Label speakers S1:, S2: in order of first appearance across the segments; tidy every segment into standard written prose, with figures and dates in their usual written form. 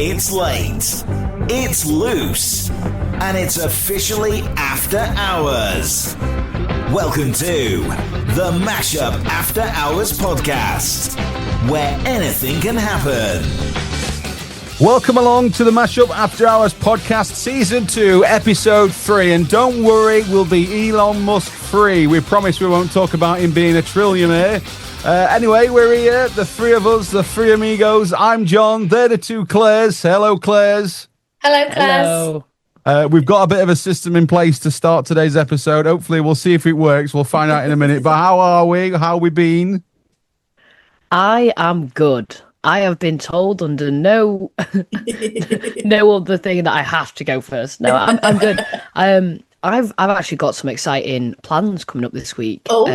S1: It's late, it's loose, and it's officially after hours. Welcome to the Mashup After Hours podcast, where anything can happen.
S2: Welcome along to the Mashup After Hours podcast, season 2, episode 3. And don't worry, we'll be Elon Musk free. We promise we won't talk about him being a trillionaire. Anyway, we're here, the three of us, the three amigos. I'm John, they're the two Clares. Hello, Clares.
S3: Hello, Clares.
S2: Hello. We've got a bit of a system in place to start today's episode. Hopefully, we'll see if it works. We'll find out in a minute. But how are we? How we been? I
S4: am good. I have been told under no other thing that I have to go first. No, I'm good. I've actually got some exciting plans coming up this week.
S3: Oh.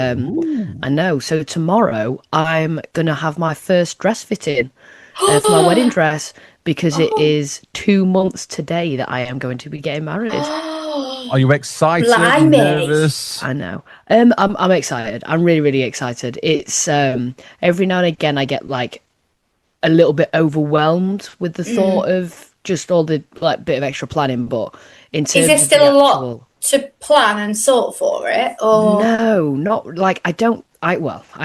S4: I know. So tomorrow I'm gonna have my first dress fitting for my wedding dress because it is 2 months today that I am going to be getting married.
S2: Are you excited?
S3: Blimey.
S2: Nervous?
S4: I know. I'm excited. I'm really, really excited. It's every now and again I get like a little bit overwhelmed with the thought of just all the like bit of extra planning, but in terms
S3: is there
S4: of
S3: still
S4: the
S3: a lot to plan and sort for it? Or
S4: no, not like I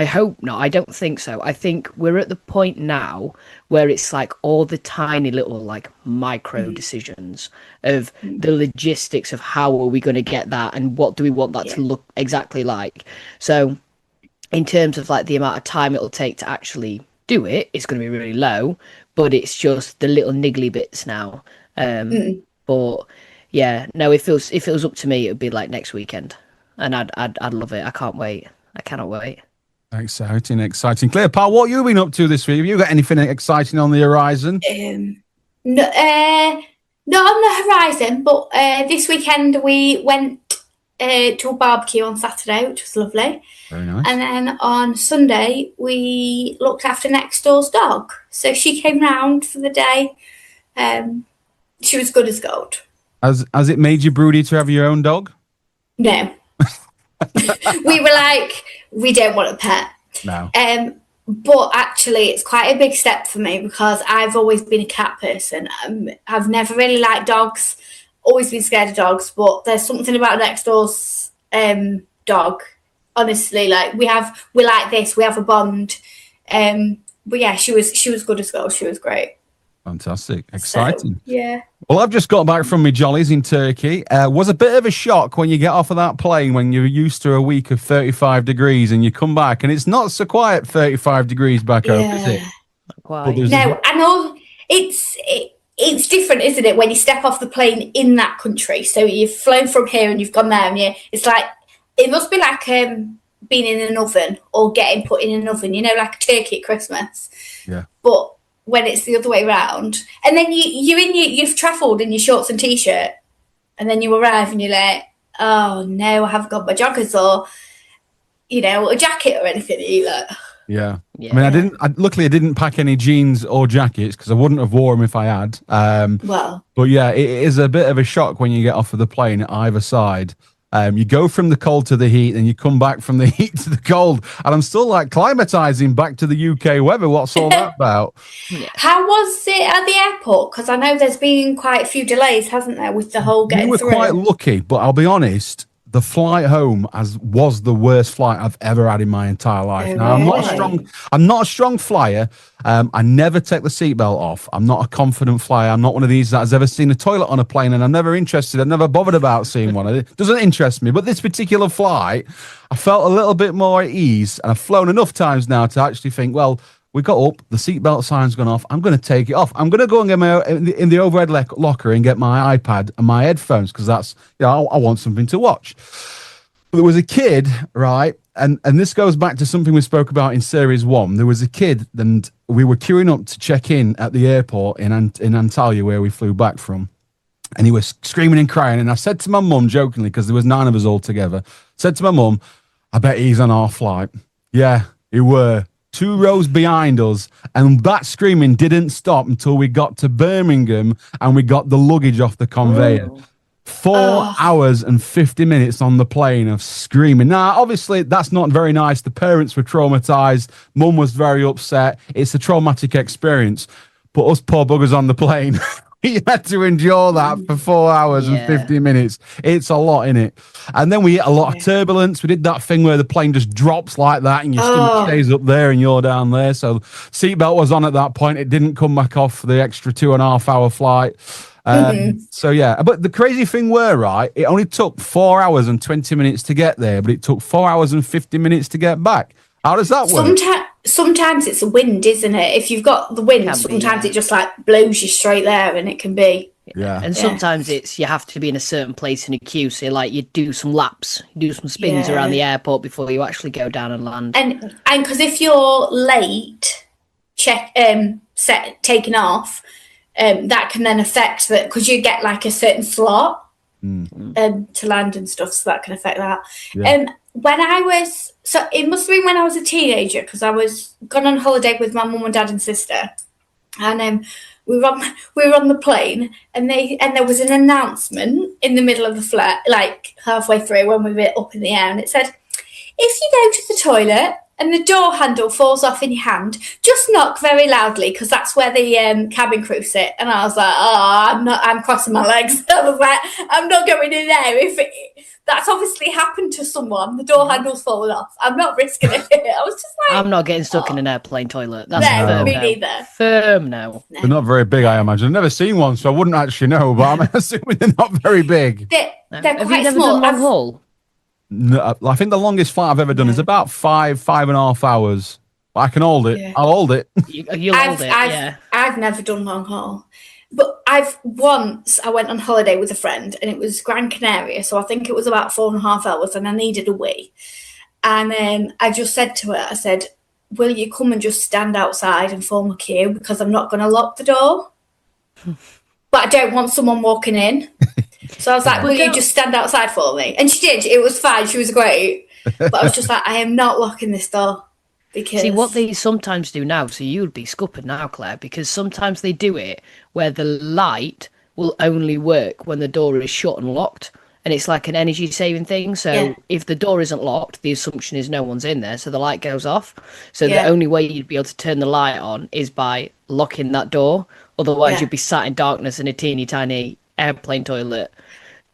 S4: hope not. I don't think so. I think we're at the point now where it's like all the tiny little like micro decisions of the logistics of how are we going to get that and what do we want that to look exactly like. So in terms of like the amount of time it'll take to actually do it, it's going to be really low, but it's just the little niggly bits now. But yeah, no, if it was up to me, it would be like next weekend, and I'd love it. I can't wait. I cannot wait.
S2: Exciting. Claire, pal, what have you been up to this week? Have you got anything exciting on the horizon?
S3: No, not on the horizon, but this weekend we went to a barbecue on Saturday, which was lovely.
S2: Very nice.
S3: And then on Sunday, we looked after next door's dog. So she came round for the day. She was good as gold.
S2: Has it made you broody to have your own dog?
S3: No. We were like, we don't want a pet.
S2: No.
S3: But actually, it's quite a big step for me because I've always been a cat person. I've never really liked dogs. Always been scared of dogs, but there's something about next door's dog. Honestly, like we like this. We have a bond. But yeah, she was good as gold. She was great.
S2: Fantastic, exciting.
S3: So, yeah.
S2: Well, I've just got back from my jollies in Turkey. Was a bit of a shock when you get off of that plane when you're used to a week of 35 degrees and you come back and it's not so quiet 35 degrees back home, is it?
S4: Quite.
S3: No, I know it's different, isn't it, when you step off the plane in that country? So you've flown from here and you've gone there, and it's like it must be like being in an oven or getting put in an oven, like a turkey at Christmas.
S2: Yeah.
S3: But when it's the other way around, and then you've travelled in your shorts and t-shirt, and then you arrive and you're like, oh no, I haven't got my joggers or a jacket or anything. You like.
S2: Yeah. I mean, luckily I didn't pack any jeans or jackets because I wouldn't have worn them if I had. But yeah, it is a bit of a shock when you get off of the plane at either side. You go from the cold to the heat and you come back from the heat to the cold. And I'm still like climatizing back to the UK weather. What's all that about?
S3: How was it at the airport? Because I know there's been quite a few delays, hasn't there, with the whole getting through?
S2: We were quite lucky, but I'll be honest, the flight home was the worst flight I've ever had in my entire life. Now, I'm not a strong flyer. I never take the seatbelt off. I'm not a confident flyer. I'm not one of these that has ever seen a toilet on a plane, and I'm never interested. I've never bothered about seeing one. It doesn't interest me. But this particular flight, I felt a little bit more at ease, and I've flown enough times now to actually think, well, we got up, the seatbelt sign's gone off. I'm going to take it off. I'm going to go and get in the overhead locker and get my iPad and my headphones because that's, I want something to watch. But there was a kid, right? And this goes back to something we spoke about in series 1. There was a kid and we were queuing up to check in at the airport in Antalya where we flew back from. And he was screaming and crying. And I said to my mum jokingly, because there was 9 of us all together, said to my mum, I bet he's on our flight. Yeah, he were. 2 rows behind us, and that screaming didn't stop until we got to Birmingham and we got the luggage off the conveyor. 4 hours and 50 minutes on the plane of screaming. Now, obviously, that's not very nice. The parents were traumatized. Mum was very upset. It's a traumatic experience. But us poor buggers on the plane, you had to endure that for 4 hours and 50 minutes. It's a lot, innit? And then we hit a lot of turbulence. We did that thing where the plane just drops like that and your stomach stays up there and you're down there. So seatbelt was on at that point. It didn't come back off for the extra 2.5 hour flight. So yeah, but the crazy thing were, right, it only took 4 hours and 20 minutes to get there, but it took 4 hours and 50 minutes to get back. How does that work?
S3: Sometimes it's the wind, isn't it? If you've got the wind, sometimes it just like blows you straight there, and it can be.
S4: Yeah. And sometimes it's you have to be in a certain place in a queue. So like you do some laps, you do some spins around the airport before you actually go down and land.
S3: And because if you're late, taking off, that can then affect that, because you get like a certain slot to land and stuff, so that can affect that. When I was, so it must have been when I was a teenager, because I was gone on holiday with my mum and dad and sister, and we were on the plane, and there was an announcement in the middle of the flight, like halfway through when we were up in the air, and it said, if you go to the toilet and the door handle falls off in your hand, just knock very loudly, because that's where the cabin crew sit. And I was like, I'm crossing my legs. I was like, I'm not going in there. That's obviously happened to someone, the door handle's fallen off, I'm not risking it. I was just like,
S4: I'm not getting stuck in an airplane toilet. That's
S3: no, me neither.
S4: Firm no.
S2: They're not very big, I imagine. I've never seen one, so I wouldn't actually know, but I'm assuming they're not very big.
S3: They're
S4: Have
S3: quite
S4: you never
S3: small.
S4: done long haul?
S2: No, I think the longest flight I've ever done is about 5.5 hours. I can hold it.
S3: Yeah.
S2: I'll hold it.
S4: You'll hold it,
S3: I've never done long haul. But I went on holiday with a friend, and it was Gran Canaria, so I think it was about 4.5 hours, and I needed a wee. And I just said to her, I said, will you come and just stand outside and form a queue, because I'm not going to lock the door. But I don't want someone walking in. So I was like, will you just stand outside for me? And she did. It was fine. She was great. But I was just like, I am not locking this door. Because...
S4: See, what they sometimes do now, so you'd be scuppered now, Claire, because sometimes they do it where the light will only work when the door is shut and locked. And it's like an energy saving thing. So if the door isn't locked, the assumption is no one's in there, so the light goes off. So the only way you'd be able to turn the light on is by locking that door. Otherwise, you'd be sat in darkness in a teeny tiny airplane toilet.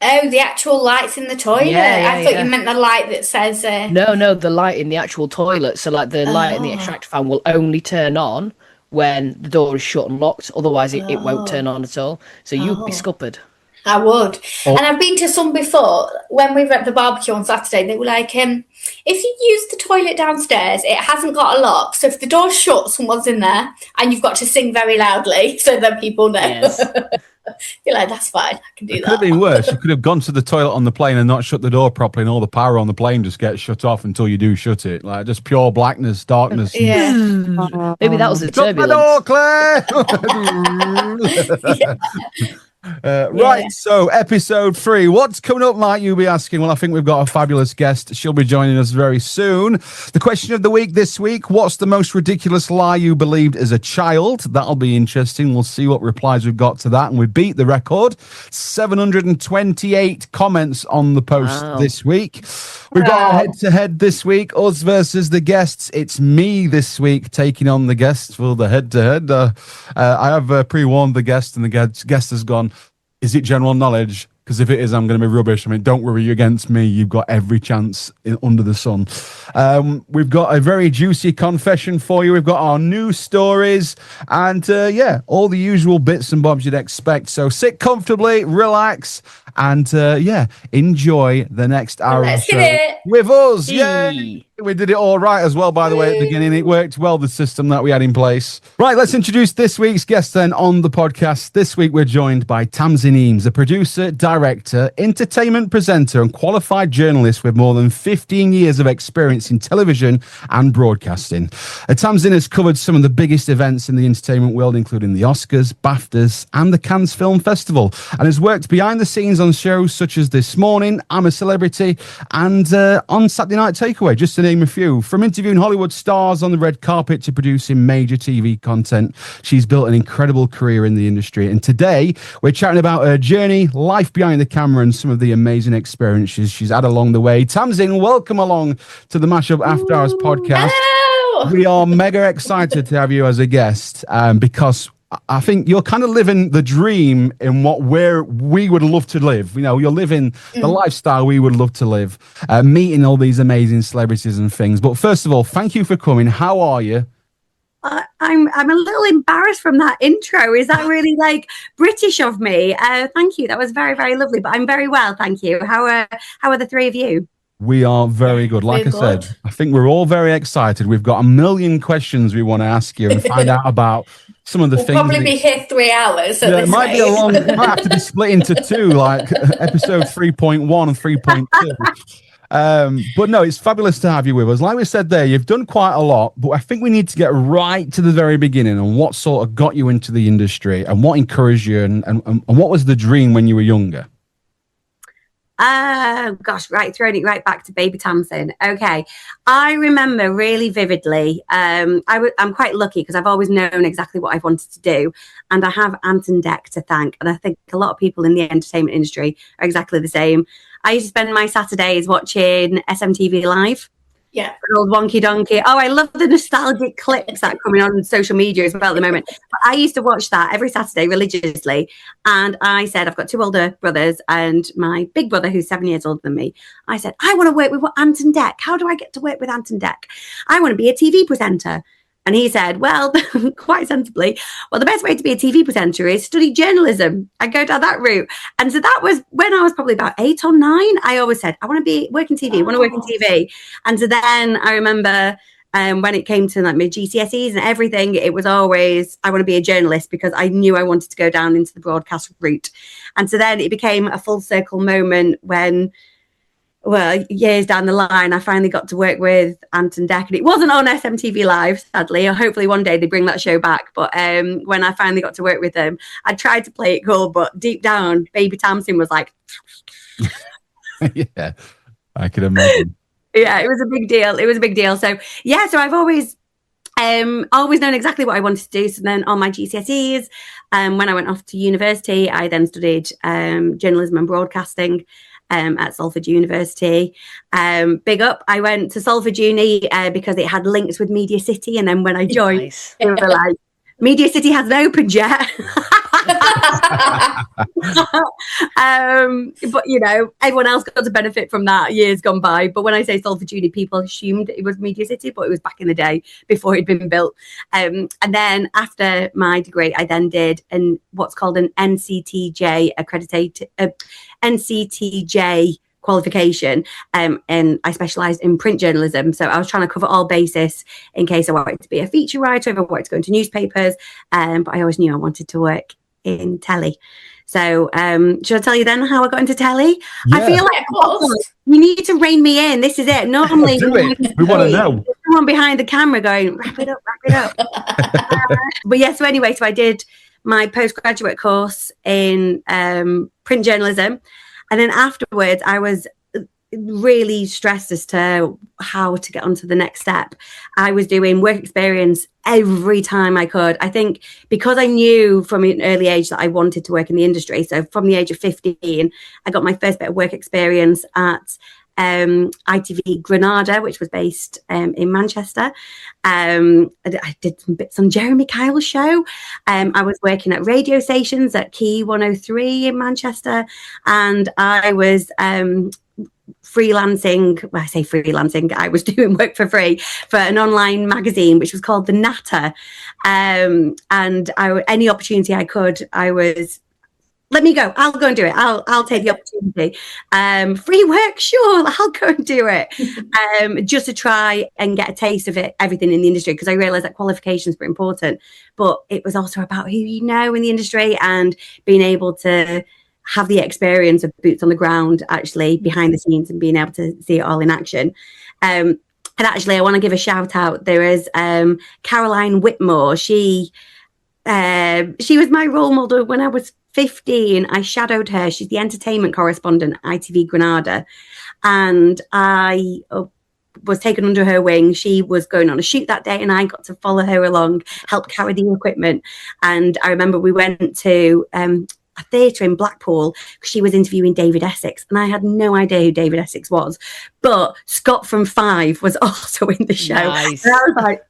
S3: Oh, the actual lights in the toilet? I thought you meant the light that says...
S4: No, the light in the actual toilet. So, like, the light in the extractor fan will only turn on when the door is shut and locked. Otherwise, it won't turn on at all. So you'd be scuppered.
S3: I would. And I've been to some before. When we were at the barbecue on Saturday, they were like, if you use the toilet downstairs, it hasn't got a lock. So if the door's shut, someone's in there, and you've got to sing very loudly so that people know.
S4: Yes.
S3: You're like, that's fine. I can do that.
S2: It could have been worse. You could have gone to the toilet on the plane and not shut the door properly, and all the power on the plane just gets shut off until you do shut it. Like just pure blackness, darkness.
S3: Yeah.
S4: Maybe that was the turbulence.
S2: Shut the door, Claire! Right, so episode 3. What's coming up, might you be asking? Well, I think we've got a fabulous guest. She'll be joining us very soon. The question of the week this week: what's the most ridiculous lie you believed as a child? That'll be interesting. We'll see what replies we've got to that. And we beat the record. 728 comments on the post this week. We've got our head-to-head this week. Us versus the guests. It's me this week taking on the guests for the head-to-head. I have pre-warned the guest, and the guest has gone, is it general knowledge? Because if it is, I'm going to be rubbish. I mean, don't worry, you're against me. You've got every chance under the sun. We've got a very juicy confession for you. We've got our news stories and, all the usual bits and bobs you'd expect. So sit comfortably, relax, and, enjoy the next hour of the show with us. Yay! We did it all right as well, by the way, at the beginning. It worked well, the system that we had in place. Right, let's introduce this week's guest then on the podcast. This week, we're joined by Tamsin Eames, a producer, director, entertainment presenter, and qualified journalist with more than 15 years of experience in television and broadcasting. Tamsin has covered some of the biggest events in the entertainment world, including the Oscars, BAFTAs, and the Cannes Film Festival, and has worked behind the scenes on shows such as This Morning, I'm a Celebrity, and on Saturday Night Takeaway, just to name a few. From interviewing Hollywood stars on the red carpet to producing major TV content, she's built an incredible career in the industry. And today, we're chatting about her journey, life behind the camera, and some of the amazing experiences she's had along the way. Tamsin, welcome along to the Mashup After Hours podcast.
S3: Hello!
S2: We are mega excited to have you as a guest because I think you're kind of living the dream in we would love to live. You know, you're living the lifestyle we would love to live, meeting all these amazing celebrities and things. But first of all, thank you for coming. How are you?
S5: I'm a little embarrassed from that intro. Is that really like British of me? Thank you. That was very, very lovely. But I'm very well, thank you. How are the three of you?
S2: We are very good. Like I said, I think we're all very excited. We've got a million questions we want to ask you and find out about some of the things.
S3: We'll probably be here 3 hours.
S2: Yeah, it might be a long. It might have to be split into two, like episode 3.1 and 3.2. But no, it's fabulous to have you with us. Like we said there, you've done quite a lot, but I think we need to get right to the very beginning and what sort of got you into the industry and what encouraged you and what was the dream when you were younger?
S5: Gosh, right, throwing it right back to baby Tamsin. Okay, I remember really vividly. I'm quite lucky because I've always known exactly what I've wanted to do, and I have Ant and Dec to thank. And I think a lot of people in the entertainment industry are exactly the same. I used to spend my Saturdays watching SMTV Live.
S3: Yeah.
S5: Old Wonky Donkey. Oh, I love the nostalgic clips that are coming on social media as well at the moment. But I used to watch that every Saturday religiously. And I said, I've got 2 older brothers and my big brother, who's 7 years older than me. I said, I want to work with Ant and Dec. How do I get to work with Ant and Dec? I want to be a TV presenter. And he said, well, quite sensibly, well, the best way to be a TV presenter is study journalism and go down that route. And so that was when I was probably about 8 or 9. I always said, I want to be working TV, I want to work in TV. And so then I remember when it came to like my GCSEs and everything, it was always, I want to be a journalist because I knew I wanted to go down into the broadcast route. And so then it became a full circle moment when, well, years down the line, I finally got to work with Ant and Dec. And it wasn't on SMTV Live, sadly. Hopefully one day they bring that show back. But when I finally got to work with them, I tried to play it cool, but deep down, baby Tamsin was like...
S2: Yeah, I can imagine.
S5: Yeah, it was a big deal. It was a big deal. So, yeah, so I've always known exactly what I wanted to do. So then on my GCSEs, when I went off to university, I then studied journalism and broadcasting at Salford University. Big up, I went to Salford Uni because it had links with Media City. And then when I joined, they were like, Media City hasn't opened yet. But you know, everyone else got to benefit from that years gone by. But when I say Salford Uni, people assumed it was Media City, but it was back in the day before it'd been built. And then after my degree, I then did what's called an NCTJ accredited NCTJ qualification, and I specialised in print journalism. So I was trying to cover all bases in case I wanted to be a feature writer, if I wanted to go into newspapers, but I always knew I wanted to work in telly. So should I tell you then how I got into telly? Yeah. I feel like you need to rein me in. This is it. Normally
S2: we want to know.
S5: Someone behind the camera going, wrap it up. But yeah, so anyway, so I did my postgraduate course in print journalism. And then afterwards, I was really stressed as to how to get onto the next step. I was doing work experience every time I could. I think because I knew from an early age that I wanted to work in the industry. So from the age of 15, I got my first bit of work experience at ITV Granada, which was based in Manchester. I did some bits on Jeremy Kyle's show. I was working at radio stations at Key 103 in Manchester, and I was freelancing. Well, I say freelancing, I was doing work for free for an online magazine which was called The Natter, and any opportunity I could, I was, let me go, I'll go and do it, I'll take the opportunity. Free work, sure, I'll go and do it. Just to try and get a taste of it, everything in the industry, because I realized that qualifications were important, but it was also about who you know in the industry and being able to have the experience of boots on the ground, actually behind the scenes, and being able to see it all in action. And actually, I want to give a shout out. There is Caroline Whitmore. She was my role model when I was 15. I shadowed her. She's the entertainment correspondent at ITV Granada, and I was taken under her wing. She was going on a shoot that day, and I got to follow her along, help carry the equipment. And I remember we went to a theatre in Blackpool because she was interviewing David Essex, and I had no idea who David Essex was, but Scott from Five was also in the show. Nice. And I was like,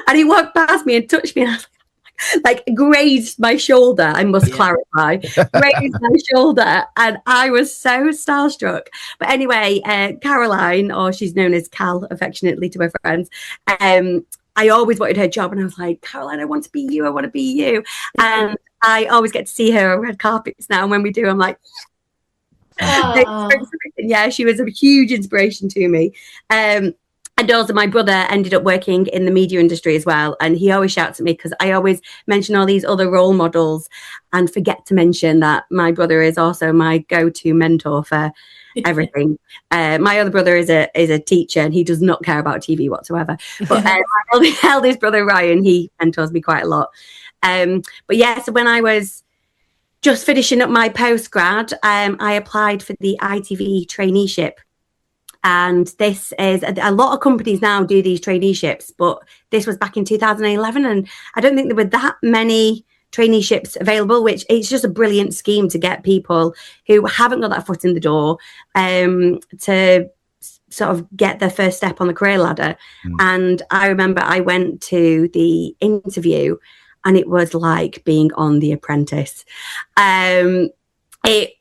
S5: and he walked past me and touched me, and I was like, oh my like grazed my shoulder. I must clarify, grazed my shoulder, and I was so starstruck. But anyway, Caroline, or she's known as Cal affectionately to her friends, I always wanted her job, and I was like, Caroline, I want to be you. I want to be you. And I always get to see her on red carpets now. And when we do, I'm like, yeah, she was a huge inspiration to me. And also my brother ended up working in the media industry as well. And he always shouts at me because I always mention all these other role models and forget to mention that my brother is also my go-to mentor for everything. My other brother is a teacher, and he does not care about TV whatsoever. But my eldest brother, Ryan, he mentors me quite a lot. But yeah, so when I was just finishing up my postgrad, I applied for the ITV traineeship. And this is a lot of companies now do these traineeships, but this was back in 2011, and I don't think there were that many traineeships available, which it's just a brilliant scheme to get people who haven't got that foot in the door to sort of get their first step on the career ladder. And I remember I went to the interview, and it was like being on The Apprentice. It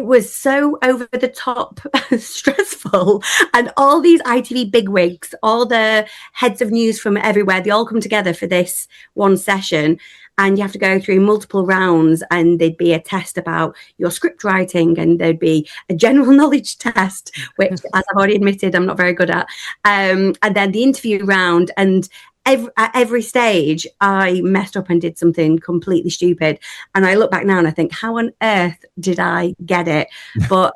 S5: was so over the top stressful, and all these ITV bigwigs, all the heads of news from everywhere, they all come together for this one session, and you have to go through multiple rounds, and there'd be a test about your script writing, and there'd be a general knowledge test, which, as I've already admitted, I'm not very good at, and then the interview round. And at every stage, I messed up and did something completely stupid. And I look back now and I think, how on earth did I get it? But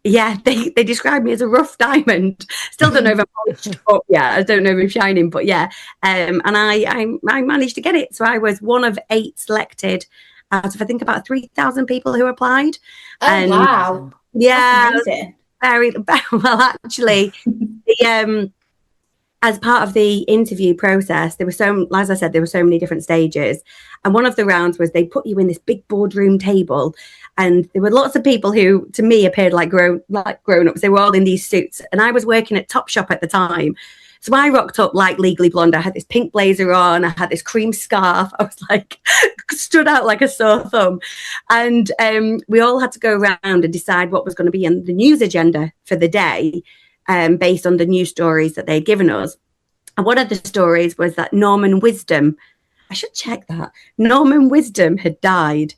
S5: yeah, they described me as a rough diamond. Still don't know if I'm polished up yet. I don't know if I'm shining, but yeah. And I managed to get it. So I was one of 8 selected out of, I think, about 3,000 people who applied.
S3: Oh, wow.
S5: Yeah.
S3: That's amazing.
S5: Very well, actually. As part of the interview process, as I said, there were so many different stages. And one of the rounds was they put you in this big boardroom table, and there were lots of people who, to me, appeared like grown-ups. They were all in these suits, and I was working at Topshop at the time. So I rocked up like Legally Blonde. I had this pink blazer on. I had this cream scarf. I was like, stood out like a sore thumb. And we all had to go around and decide what was going to be on the news agenda for the day. Based on the news stories that they'd given us. And one of the stories was that Norman Wisdom, I should check that, Norman Wisdom had died.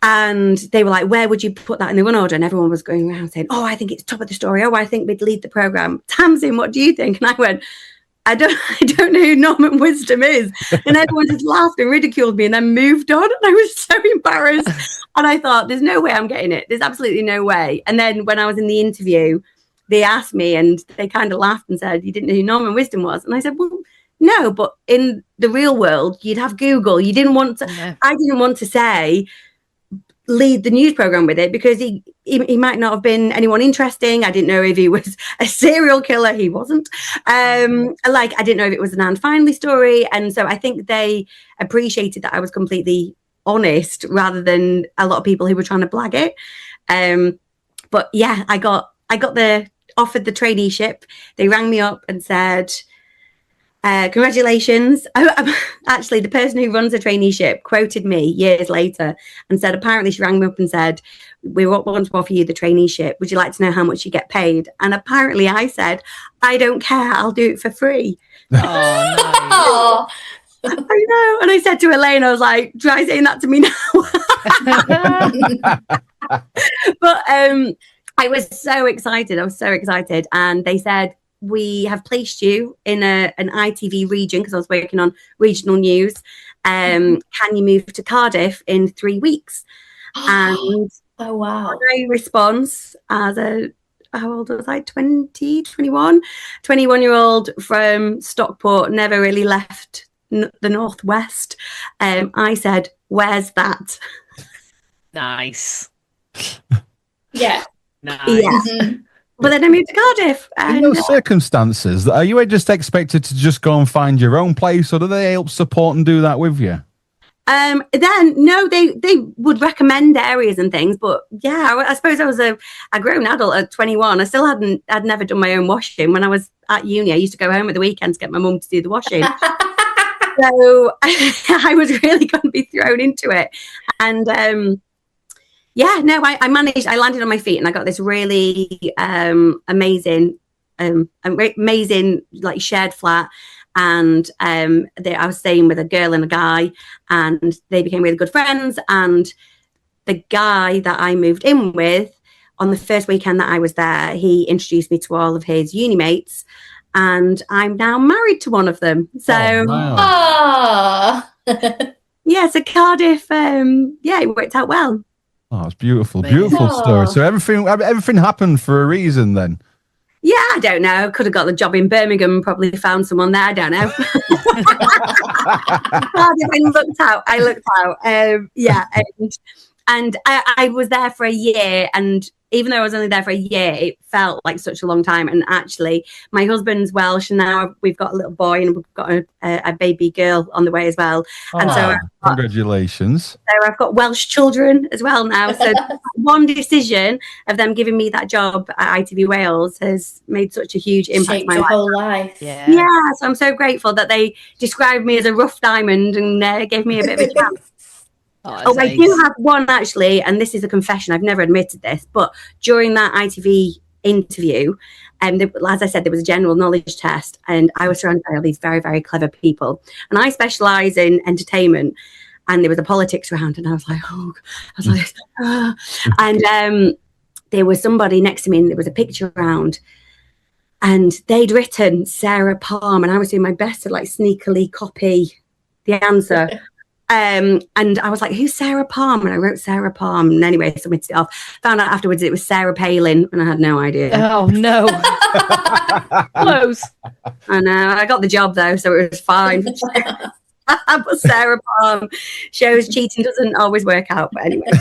S5: And they were like, where would you put that in the run order? And everyone was going around saying, oh, I think it's top of the story. Oh, I think we'd lead the programme. Tamsin, what do you think? And I went, I don't know who Norman Wisdom is. And everyone just laughed and ridiculed me and then moved on. And I was so embarrassed. And I thought, there's no way I'm getting it. There's absolutely no way. And then when I was in the interview, they asked me, and they kind of laughed and said, you didn't know who Norman Wisdom was? And I said, well, no, but in the real world, you'd have Google. You didn't want to, I didn't want to say, lead the news program with it, because he might not have been anyone interesting. I didn't know if he was a serial killer. He wasn't. I didn't know if it was an Anne Finley story. And so I think they appreciated that I was completely honest rather than a lot of people who were trying to blag it. But yeah, I got offered the traineeship. They rang me up and said, congratulations. Actually, the person who runs the traineeship quoted me years later and said, apparently she rang me up and said, we want to offer you the traineeship. Would you like to know how much you get paid? And apparently I said, I don't care. I'll do it for free.
S3: Oh,
S5: I know. And I said to Elaine, I was like, try saying that to me now. But I was so excited. And they said, we have placed you in an ITV region, because I was working on regional news. Can you move to Cardiff in 3 weeks? And
S3: oh, wow.
S5: my response as how old was I? 21-year-old from Stockport, never really left the Northwest. I said, where's that?
S4: Nice.
S3: Yeah.
S4: Nice.
S5: Yeah.
S3: Mm-hmm.
S5: But then I moved to Cardiff.
S2: In those circumstances, are you just expected to just go and find your own place, or do they help support and do that with you?
S5: Then no, they would recommend areas and things, but yeah, I suppose I was a grown adult at 21. I'd never done my own washing. When I was at uni, I used to go home at the weekends to get my mum to do the washing. So I was really going to be thrown into it. And I managed, I landed on my feet and I got this really amazing like shared flat. And I was staying with a girl and a guy, and they became really good friends. And the guy that I moved in with, on the first weekend that I was there, he introduced me to all of his uni mates, and I'm now married to one of them. So, so Cardiff, it worked out well.
S2: Oh, it's beautiful, beautiful story. So everything happened for a reason then.
S5: Yeah, I don't know. Could have got the job in Birmingham, probably found someone there. I don't know. I looked out. And I was there for a year, and even though I was only there for a year, it felt like such a long time. And actually, my husband's Welsh, and now we've got a little boy, and we've got a baby girl on the way as well. And so
S2: congratulations.
S5: So I've got Welsh children as well now. So one decision of them giving me that job at ITV Wales has made such a huge impact
S3: on my whole life.
S5: Yeah, so I'm so grateful that they described me as a rough diamond and gave me a bit of a chance. I do have one actually, and this is a confession. I've never admitted this, but during that ITV interview, as I said, there was a general knowledge test, and I was surrounded by all these very, very clever people. And I specialise in entertainment, and there was a politics round, and I was like, and there was somebody next to me, and there was a picture round, and they'd written Sarah Palm, and I was doing my best to like sneakily copy the answer. And I was like, who's Sarah Palm? And I wrote Sarah Palm. And anyway, submitted it off. Found out afterwards it was Sarah Palin, and I had no idea.
S4: Oh, no. Close.
S5: I know. I got the job, though, so it was fine. But Sarah Palm shows cheating doesn't always work out. But anyway.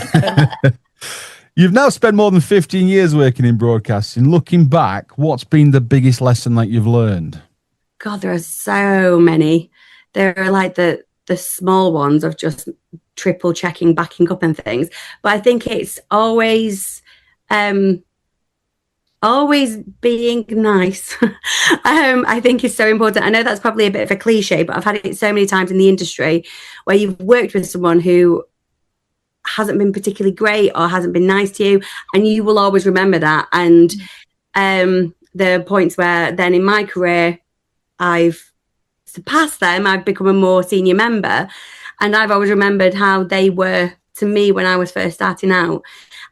S2: You've now spent more than 15 years working in broadcasting. Looking back, what's been the biggest lesson that you've learned?
S5: God, there are so many. There are like the small ones of just triple checking, backing up and things. But I think it's always being nice. I think is so important. I know that's probably a bit of a cliche, but I've had it so many times in the industry where you've worked with someone who hasn't been particularly great or hasn't been nice to you, and you will always remember that. And the points where then in my career I've surpassed them, I've become a more senior member, and I've always remembered how they were to me when I was first starting out.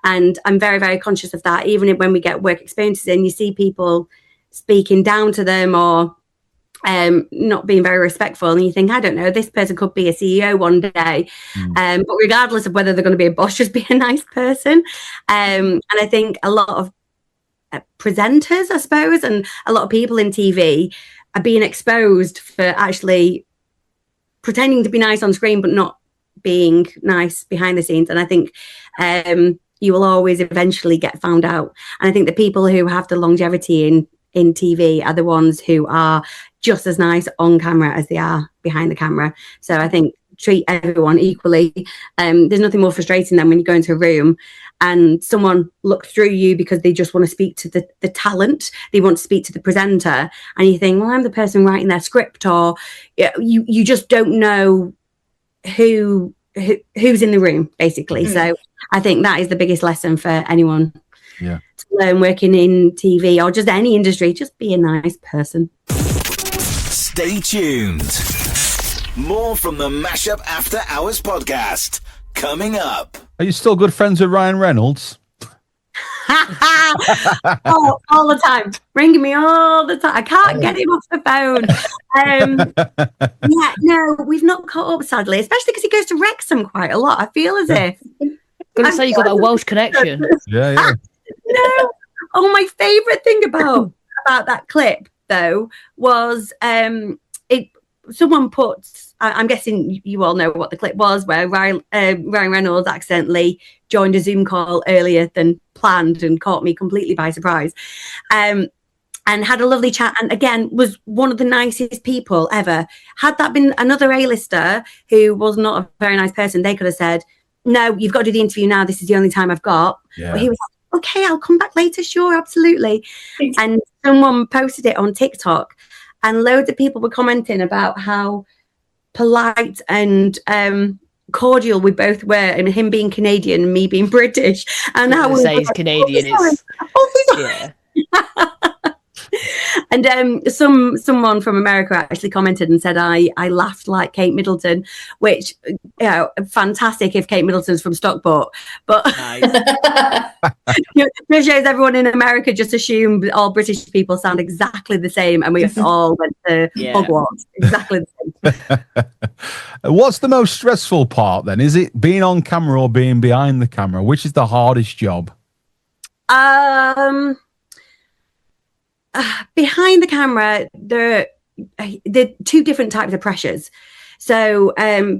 S5: And I'm very, very conscious of that. Even when we get work experiences in, you see people speaking down to them or not being very respectful, and you think, I don't know, this person could be a CEO one day. But regardless of whether they're going to be a boss, just be a nice person. And I think a lot of presenters, I suppose, and a lot of people in TV are being exposed for actually pretending to be nice on screen, but not being nice behind the scenes. And I think you will always eventually get found out. And I think the people who have the longevity in TV are the ones who are just as nice on camera as they are behind the camera. So I think treat everyone equally. There's nothing more frustrating than when you go into a room and someone looks through you because they just want to speak to the talent. They want to speak to the presenter, and you think, well, I'm the person writing their script, or you just don't know who's in the room, basically. So I think that is the biggest lesson for anyone to learn working in TV or just any industry. Just be a nice person.
S1: Stay tuned. More from the Mashup After Hours podcast coming up.
S2: Are you still good friends with Ryan Reynolds?
S5: all the time, ringing me all the time. I can't get him off the phone. No, we've not caught up, sadly, especially because he goes to Wrexham quite a lot. I feel as if
S4: gonna say you got that Welsh connection.
S2: Yeah.
S5: No. Oh, my favourite thing about that clip though was someone put, I'm guessing you all know what the clip was, where Ryan Reynolds accidentally joined a Zoom call earlier than planned and caught me completely by surprise, and had a lovely chat, and again was one of the nicest people ever. Had that been another A-lister who was not a very nice person, they could have said, no, you've got to do the interview now, this is the only time I've got. But he was like, okay, I'll come back later, sure, absolutely. And someone posted it on TikTok, and loads of people were commenting about how polite and cordial we both were, and him being Canadian and me being British, and how we
S4: say he's Canadian is
S5: yeah. And someone from America actually commented and said I laughed like Kate Middleton, which, you know, fantastic if Kate Middleton's from Stockport, but
S4: nice.
S5: It shows everyone in America just assumed all British people sound exactly the same, and we all went to Hogwarts exactly the same.
S2: What's the most stressful part then? Is it being on camera or being behind the camera? Which is the hardest job?
S5: Behind the camera, there are two different types of pressures. So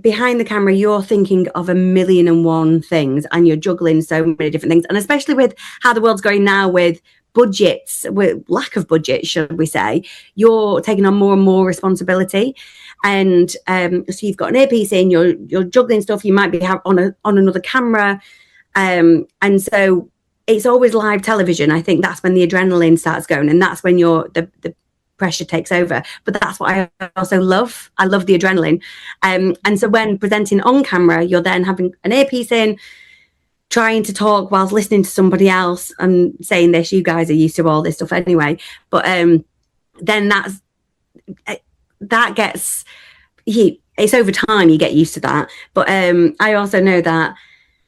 S5: behind the camera, you're thinking of 1,000,001 things, and you're juggling so many different things. And especially with how the world's going now, with budgets, with lack of budget, should we say, you're taking on more and more responsibility. And so you've got an earpiece in, you're juggling stuff. You might be on another camera, and so it's always live television. I think that's when the adrenaline starts going, and that's when the pressure takes over. But that's what I also love. I love the adrenaline. And so when presenting on camera, you're then having an earpiece in, trying to talk whilst listening to somebody else. And saying this, you guys are used to all this stuff anyway. But then that gets, it's over time you get used to that. But I also know that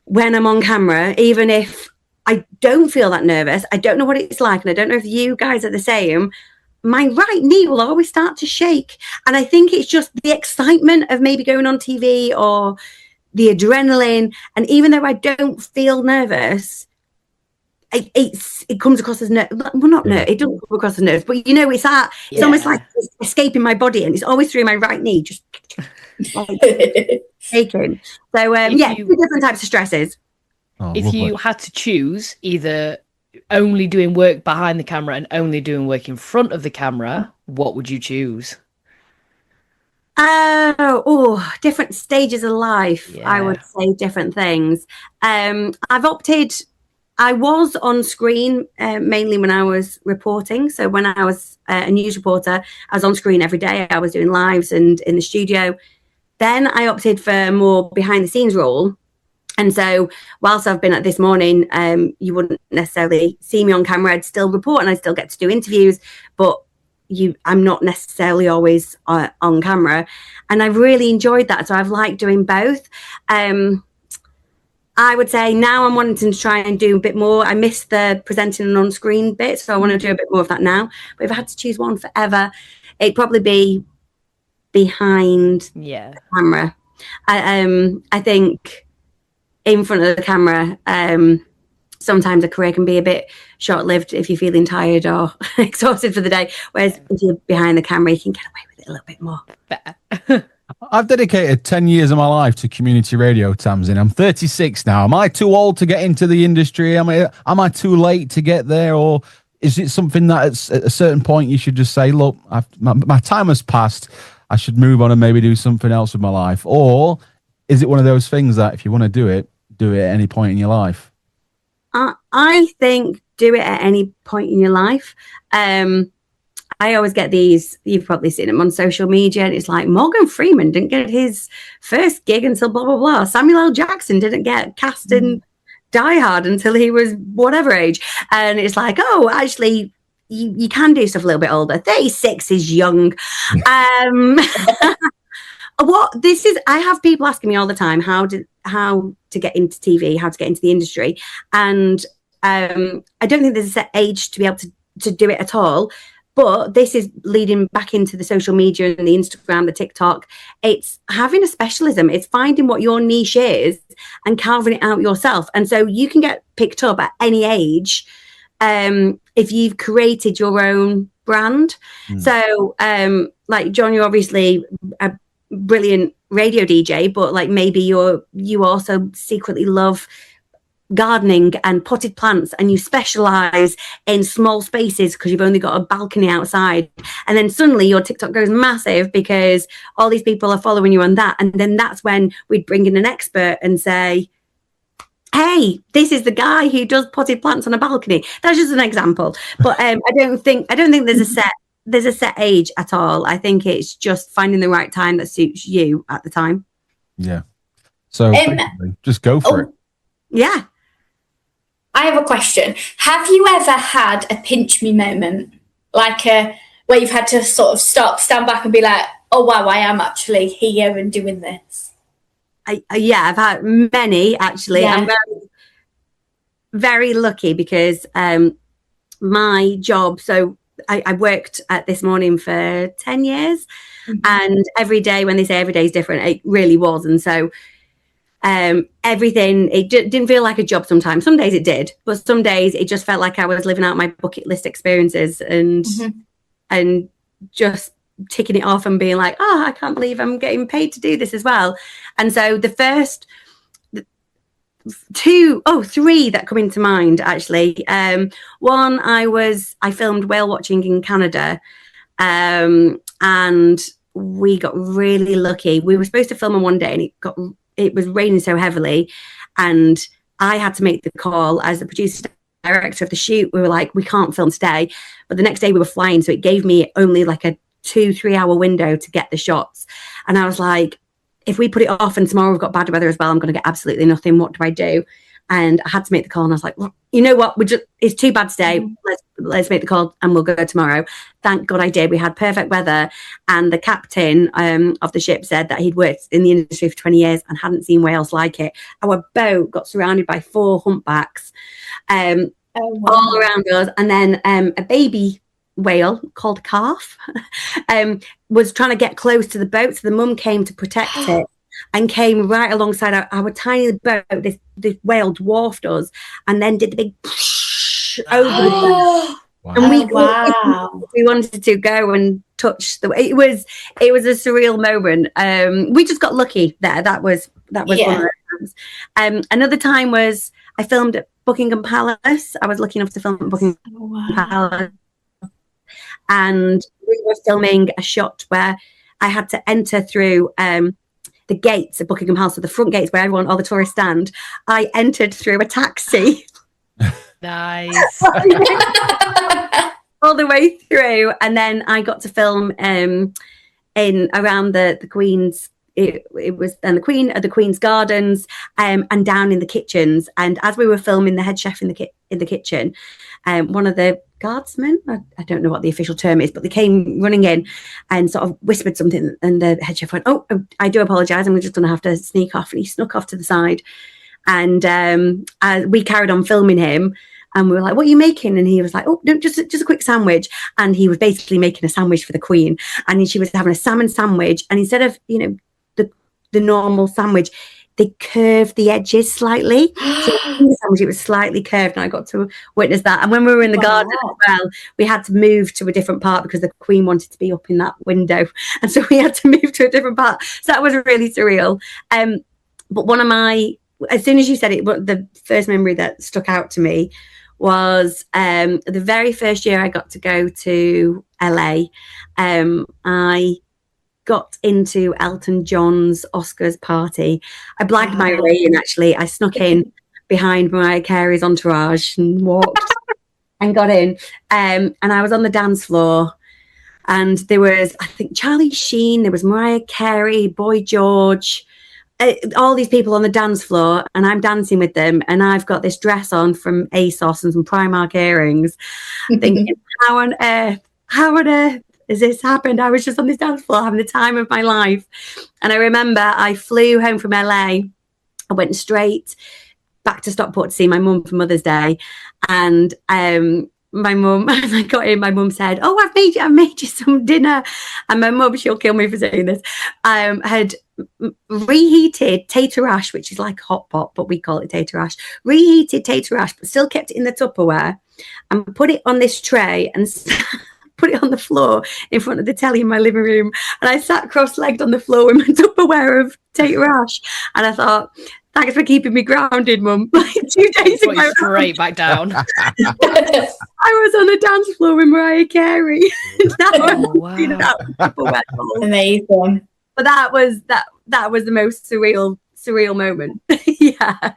S5: when I'm on camera, even if I don't feel that nervous, I don't know what it's like, and I don't know if you guys are the same, my right knee will always start to shake. And I think it's just the excitement of maybe going on TV or the adrenaline. And even though I don't feel nervous, it comes across as nerve. Well, not nerve. It doesn't come across as nerves, but you know, it's almost like it's escaping my body, and it's always through my right knee, just shaking. So two different types of stresses.
S4: If you had to choose either only doing work behind the camera and only doing work in front of the camera, what would you choose?
S5: Different stages of life. I would say different things. I was on screen mainly when I was reporting. So when I was a news reporter, I was on screen every day. I was doing lives and in the studio. Then I opted for more behind the scenes role. And so whilst I've been at This Morning, you wouldn't necessarily see me on camera. I'd still report and I still get to do interviews, but I'm not necessarily always on camera. And I've really enjoyed that. So I've liked doing both. I would say now I'm wanting to try and do a bit more. I miss the presenting and on-screen bit, so I want to do a bit more of that now. But if I had to choose one forever, it'd probably be behind the camera. I think in front of the camera, sometimes a career can be a bit short-lived if you're feeling tired or exhausted for the day. Whereas if you're behind the camera, you can get away with it a little bit more.
S4: Better.
S2: I've dedicated 10 years of my life to community radio, Tamsin. I'm 36 now. Am I too old to get into the industry? Am I too late to get there? Or is it something that at a certain point you should just say, look, my time has passed. I should move on and maybe do something else with my life? Or is it one of those things that if you want to do it at any point in your life?
S5: I think do it at any point in your life. I always get these, you've probably seen them on social media, and it's like Morgan Freeman didn't get his first gig until blah, blah, blah. Samuel L. Jackson didn't get cast in Die Hard until he was whatever age. And it's like, oh, actually, you can do stuff a little bit older. 36 is young. I have people asking me all the time how to get into TV, how to get into the industry. And I don't think there's a set age to be able to do it at all. But this is leading back into the social media and the Instagram, the TikTok. It's having a specialism. It's finding what your niche is and carving it out yourself. And so you can get picked up at any age if you've created your own brand. So like John, you're obviously a brilliant radio DJ, but like maybe you also secretly love gardening and potted plants, and you specialize in small spaces because you've only got a balcony outside, and then suddenly your TikTok goes massive because all these people are following you on that. And then that's when we'd bring in an expert and say, hey, this is the guy who does potted plants on a balcony. That's just an example. But I don't think there's a set there's a set age at all. I think it's just finding the right time that suits you at the time.
S2: Yeah. So basically, just go for it.
S5: Yeah.
S3: I have a question. Have you ever had a pinch me moment? Like where you've had to sort of stop, stand back and be like, oh, wow, I am actually here and doing this?
S5: Yeah, I've had many, actually. Yeah. I'm very, very lucky because my job, so I worked at This Morning for 10 years. Mm-hmm. And every day, when they say every day is different, it really was. And so everything, it didn't feel like a job sometimes. Some days it did, but some days it just felt like I was living out my bucket list experiences and just ticking it off and being like, oh, I can't believe I'm getting paid to do this as well. And so the first three that come into mind, actually. One, I filmed whale watching in Canada, and we got really lucky. We were supposed to film on one day and it was raining so heavily, and I had to make the call as the producer director of the shoot. We were like, we can't film today, but the next day we were flying, so it gave me only like a 2-3 hour window to get the shots. And I was like, if we put it off and tomorrow we've got bad weather as well, I'm going to get absolutely nothing. What do I do? And I had to make the call, and I was like, well, you know what? It's too bad today. Let's make the call and we'll go tomorrow. Thank God I did. We had perfect weather. And the captain of the ship said that he'd worked in the industry for 20 years and hadn't seen whales like it. Our boat got surrounded by 4 humpbacks all around us. And then a baby whale called a calf was trying to get close to the boat, so the mum came to protect it and came right alongside our tiny boat. This whale dwarfed us and then did the big over the boat. Wow. And we wanted to go and touch it was a surreal moment. We just got lucky there. That was one of those times. Another time was I filmed at Buckingham Palace. I was lucky enough to film at Buckingham Palace. And we were filming a shot where I had to enter through the gates of Buckingham Palace, so the front gates where all the tourists stand. I entered through a taxi.
S4: Nice.
S5: All the way through, and then I got to film in around the Queen's. It was then the Queen's Gardens, and down in the kitchens. And as we were filming, the head chef in the kitchen, one of the guardsmen, I don't know what the official term is, but they came running in and sort of whispered something, and the head chef went, oh, I do apologise, I'm just going to have to sneak off. And he snuck off to the side, and we carried on filming him. And we were like, what are you making? And he was like, oh, no, just a quick sandwich. And he was basically making a sandwich for the Queen. And she was having a salmon sandwich. And instead of, the normal sandwich, they curved the edges slightly. So the sandwich, it was slightly curved, and I got to witness that. And when we were in the garden as well, we had to move to a different part because the Queen wanted to be up in that window. And so we had to move to a different part. So that was really surreal. But one of my, as soon as you said it, the first memory that stuck out to me was the very first year I got to go to LA. I got into Elton John's Oscars party. I blagged my way in, actually. I snuck in behind Mariah Carey's entourage and walked and got in. And I was on the dance floor, and there was, I think, Charlie Sheen, there was Mariah Carey, Boy George, all these people on the dance floor, and I'm dancing with them, and I've got this dress on from ASOS and some Primark earrings, thinking, how on earth has this happened? I was just on this dance floor having the time of my life. And I remember I flew home from LA. I went straight back to Stockport to see my mum for Mother's Day. And my mum, as I got in, my mum said, oh, I've made you some dinner. And my mum, she'll kill me for saying this, had reheated tater ash, which is like hot pot, but we call it tater ash. Reheated tater ash, but still kept it in the Tupperware, and put it on this tray and put it on the floor in front of the telly in my living room. And I sat cross-legged on the floor with my Tupperware of tater ash. And I thought, thanks for keeping me grounded, Mum. Like 2 days ago.
S4: Straight back down.
S5: I was on the dance floor with Mariah Carey.
S3: Amazing.
S5: But that was the most surreal moment. Yeah.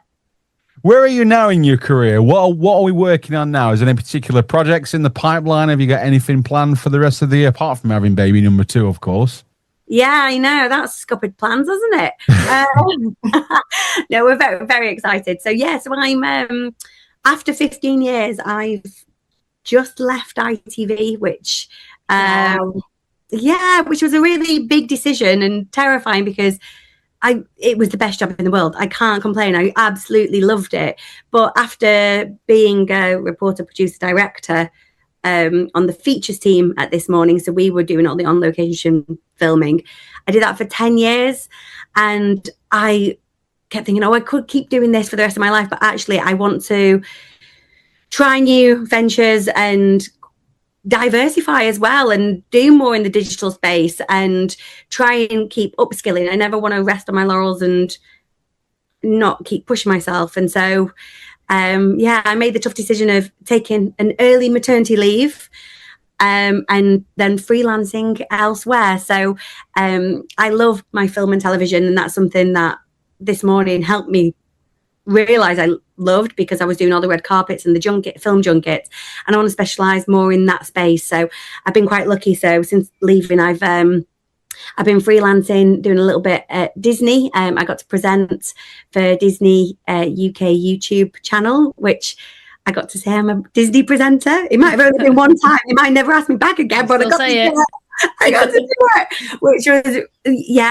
S2: Where are you now in your career? What are we working on now? Is there any particular projects in the pipeline? Have you got anything planned for the rest of the year, apart from having baby number 2, of course?
S5: Yeah, I know. That's scuppered plans, isn't it? No, we're very, very excited. So, so I'm, after 15 years, I've just left ITV, which, which was a really big decision and terrifying because it was the best job in the world. I can't complain. I absolutely loved it. But after being a reporter, producer, director, on the features team at This Morning, so we were doing all the on-location filming. I did that for 10 years, and I kept thinking, I could keep doing this for the rest of my life, but actually I want to try new ventures and diversify as well and do more in the digital space and try and keep upskilling. I never want to rest on my laurels and not keep pushing myself. And so I made the tough decision of taking an early maternity leave and then freelancing elsewhere. So I love my film and television, and that's something that This Morning helped me realize I loved, because I was doing all the red carpets and the film junkets, and I want to specialize more in that space. So I've been quite lucky. So since leaving, I've been freelancing, doing a little bit at Disney. I got to present for Disney UK YouTube channel, which I got to say I'm a Disney presenter. It might have only been one time. They might never ask me back again, but I got to do it. I got to do it, which was,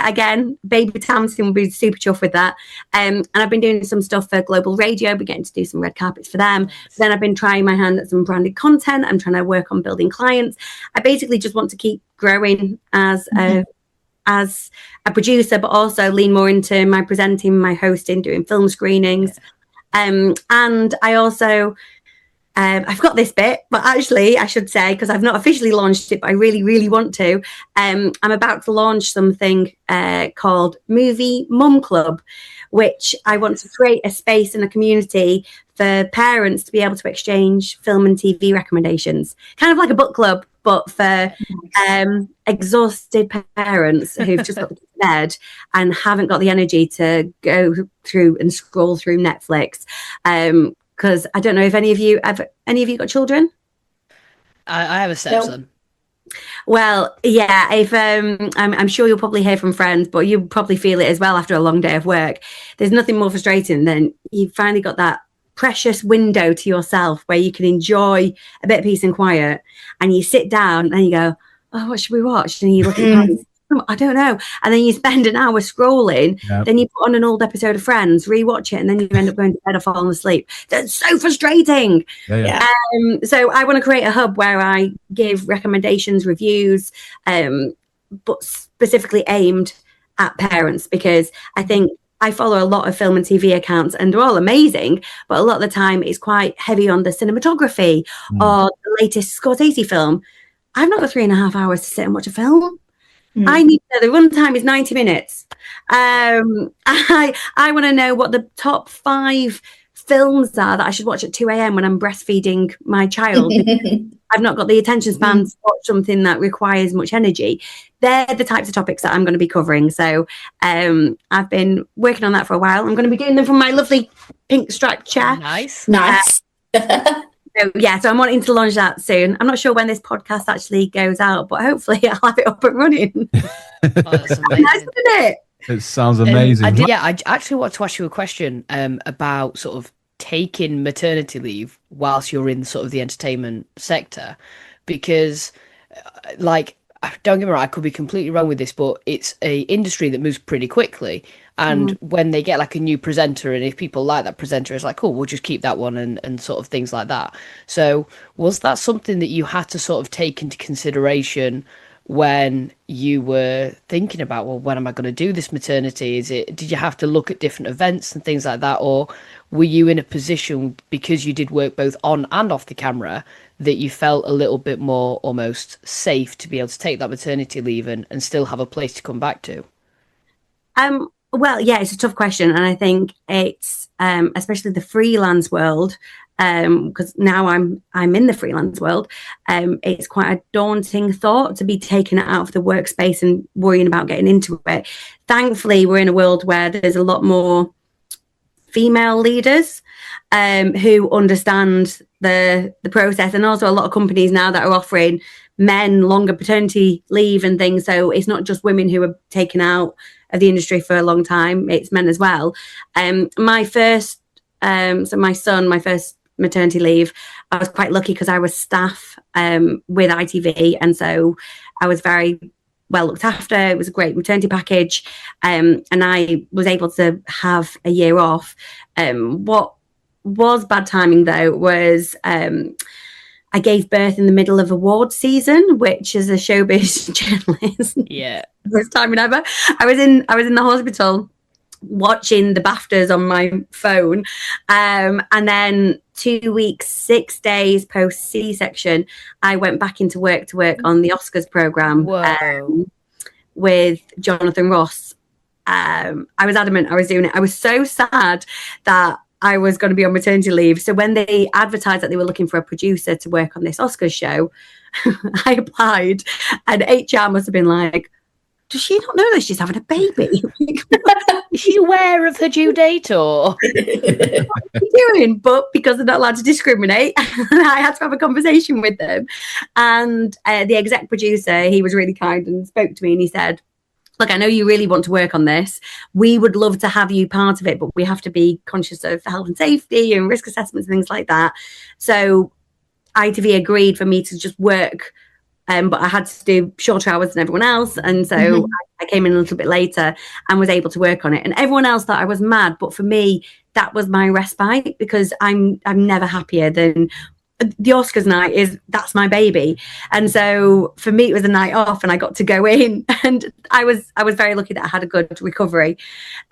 S5: again, baby Tamsin will be super chuffed with that. And I've been doing some stuff for Global Radio, getting to do some red carpets for them. Then I've been trying my hand at some branded content. I'm trying to work on building clients. I basically just want to keep growing as a producer, but also lean more into my presenting, my hosting, doing film screenings. And I also, I've got this bit, but actually I should say, because I've not officially launched it, but I really, really want to, I'm about to launch something called Movie Mum Club, which I want to create a space and a community for parents to be able to exchange film and TV recommendations, kind of like a book club, but for exhausted parents who've just got to bed and haven't got the energy to go through and scroll through Netflix. Because I don't know if any of you got children?
S4: I have a stepson.
S5: Well, yeah, if I'm sure you'll probably hear from friends, but you probably feel it as well after a long day of work. There's nothing more frustrating than you've finally got that precious window to yourself where you can enjoy a bit of peace and quiet, and you sit down and you go, oh, what should we watch? And you look at I don't know. And then you spend an hour scrolling, then you put on an old episode of Friends, rewatch it, and then you end up going to bed or falling asleep. That's so frustrating. So I want to create a hub where I give recommendations, reviews, but specifically aimed at parents, because I think I follow a lot of film and TV accounts, and they're all amazing, but a lot of the time it's quite heavy on the cinematography or the latest Scorsese film. I've not got 3.5 hours to sit and watch a film. I need to know the runtime is 90 minutes. I want to know what the top 5 films are that I should watch at 2 a.m. when I'm breastfeeding my child. I've not got the attention span to watch something that requires much energy. They're the types of topics that I'm going to be covering. So I've been working on that for a while. I'm going to be doing them from my lovely pink striped chair.
S3: Nice.
S5: So I'm wanting to launch that soon. I'm not sure when this podcast actually goes out, but hopefully I'll have it up and running.
S4: That's amazing.
S5: Nice, isn't it?
S2: It sounds amazing.
S4: I actually want to ask you a question about sort of taking maternity leave whilst you're in sort of the entertainment sector, because don't get me wrong, I could be completely wrong with this, but it's a industry that moves pretty quickly. And when they get like a new presenter, and if people like that presenter, it's like, cool, we'll just keep that one, and sort of things like that. So was that something that you had to sort of take into consideration when you were thinking about, well, when am I going to do this maternity? Did you have to look at different events and things like that? Or were you in a position, because you did work both on and off the camera, that you felt a little bit more almost safe to be able to take that maternity leave and still have a place to come back to?
S5: Well, yeah, it's a tough question. And I think it's, especially the freelance world, because now I'm in the freelance world, it's quite a daunting thought to be taken out of the workspace and worrying about getting into it. Thankfully, we're in a world where there's a lot more female leaders who understand the process, and also a lot of companies now that are offering men longer paternity leave and things. So it's not just women who are taken out of the industry for a long time, it's men as well. My first maternity leave, I was quite lucky because I was staff with ITV, and so I was very well looked after. It was a great maternity package, and I was able to have a year off. What was bad timing though was I gave birth in the middle of award season, which as a showbiz journalist, first time ever. I was in the hospital watching the BAFTAs on my phone, and then 2 weeks, 6 days post C-section, I went back into work on the Oscars programme with Jonathan Ross. I was adamant I was doing it. I was so sad that I was going to be on maternity leave. So when they advertised that they were looking for a producer to work on this Oscars show, I applied, and HR must have been like, does she not know that she's having a baby?
S4: Is she aware of her due date or?
S5: Doing, but because they're not allowed to discriminate, I had to have a conversation with them. And the exec producer, he was really kind and spoke to me, and he said, look, I know you really want to work on this. We would love to have you part of it, but we have to be conscious of health and safety and risk assessments and things like that. So ITV agreed for me to just work, but I had to do shorter hours than everyone else. And so I came in a little bit later and was able to work on it. And everyone else thought I was mad. But for me, that was my respite, because I'm never happier than the Oscars night. That's my baby. And so for me, it was a night off, and I got to go in, and I was very lucky that I had a good recovery.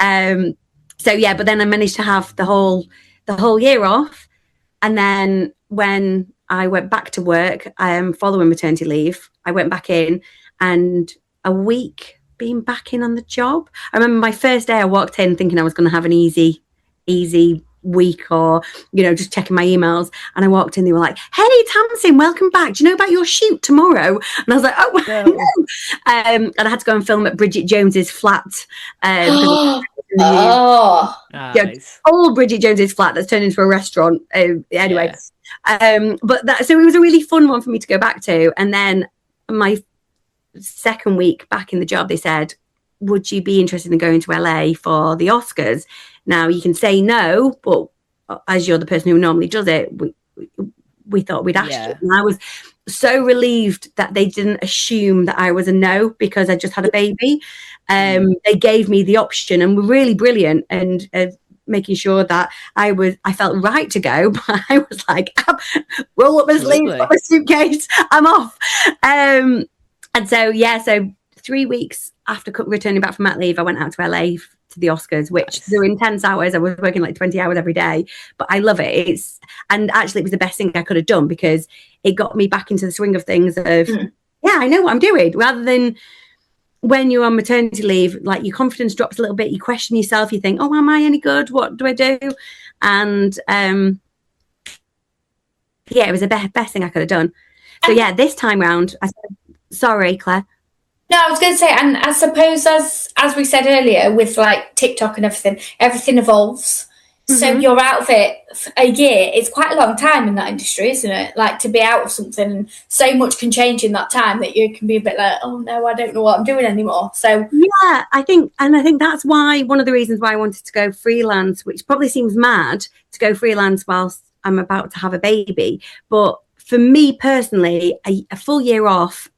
S5: So yeah, but then I managed to have the whole year off. And then when I went back to work following maternity leave, I went back in, and a week being back in on the job, I remember my first day I walked in thinking I was going to have an easy week, or just checking my emails, and I walked in, they were like, hey Tamsin, welcome back, do you know about your shoot tomorrow? And I was like, oh no. And I had to go and film at Bridget Jones's flat.
S4: Nice.
S5: Old Bridget Jones's flat that's turned into a restaurant, anyway. But so it was a really fun one for me to go back to. And then my second week back in the job, they said, would you be interested in going to LA for the Oscars? Now, you can say no, but as you're the person who normally does it, we thought we'd ask you. And I was so relieved that they didn't assume that I was a no because I just had a baby. They gave me the option and were really brilliant, and making sure that I felt right to go. But I was like, roll up my sleeves, got my suitcase, I'm off. And so 3 weeks after returning back from mat leave, I went out to LA to the Oscars, which they're intense hours. I was working like 20 hours every day, but I love it. And actually it was the best thing I could have done, because it got me back into the swing of things of, I know what I'm doing, rather than when you're on maternity leave, like your confidence drops a little bit, you question yourself, you think, oh, am I any good? What do I do? And it was the best thing I could have done. So this time round, I said, sorry, Claire.
S3: No, I was going to say, and I suppose as we said earlier, with like TikTok and everything evolves. So you're out of it for a year. It's quite a long time in that industry, isn't it? Like, to be out of something, and so much can change in that time that you can be a bit like, oh no, I don't know what I'm doing anymore. So
S5: yeah, I think that's why, one of the reasons why I wanted to go freelance, which probably seems mad to go freelance whilst I'm about to have a baby, but for me personally, a full year off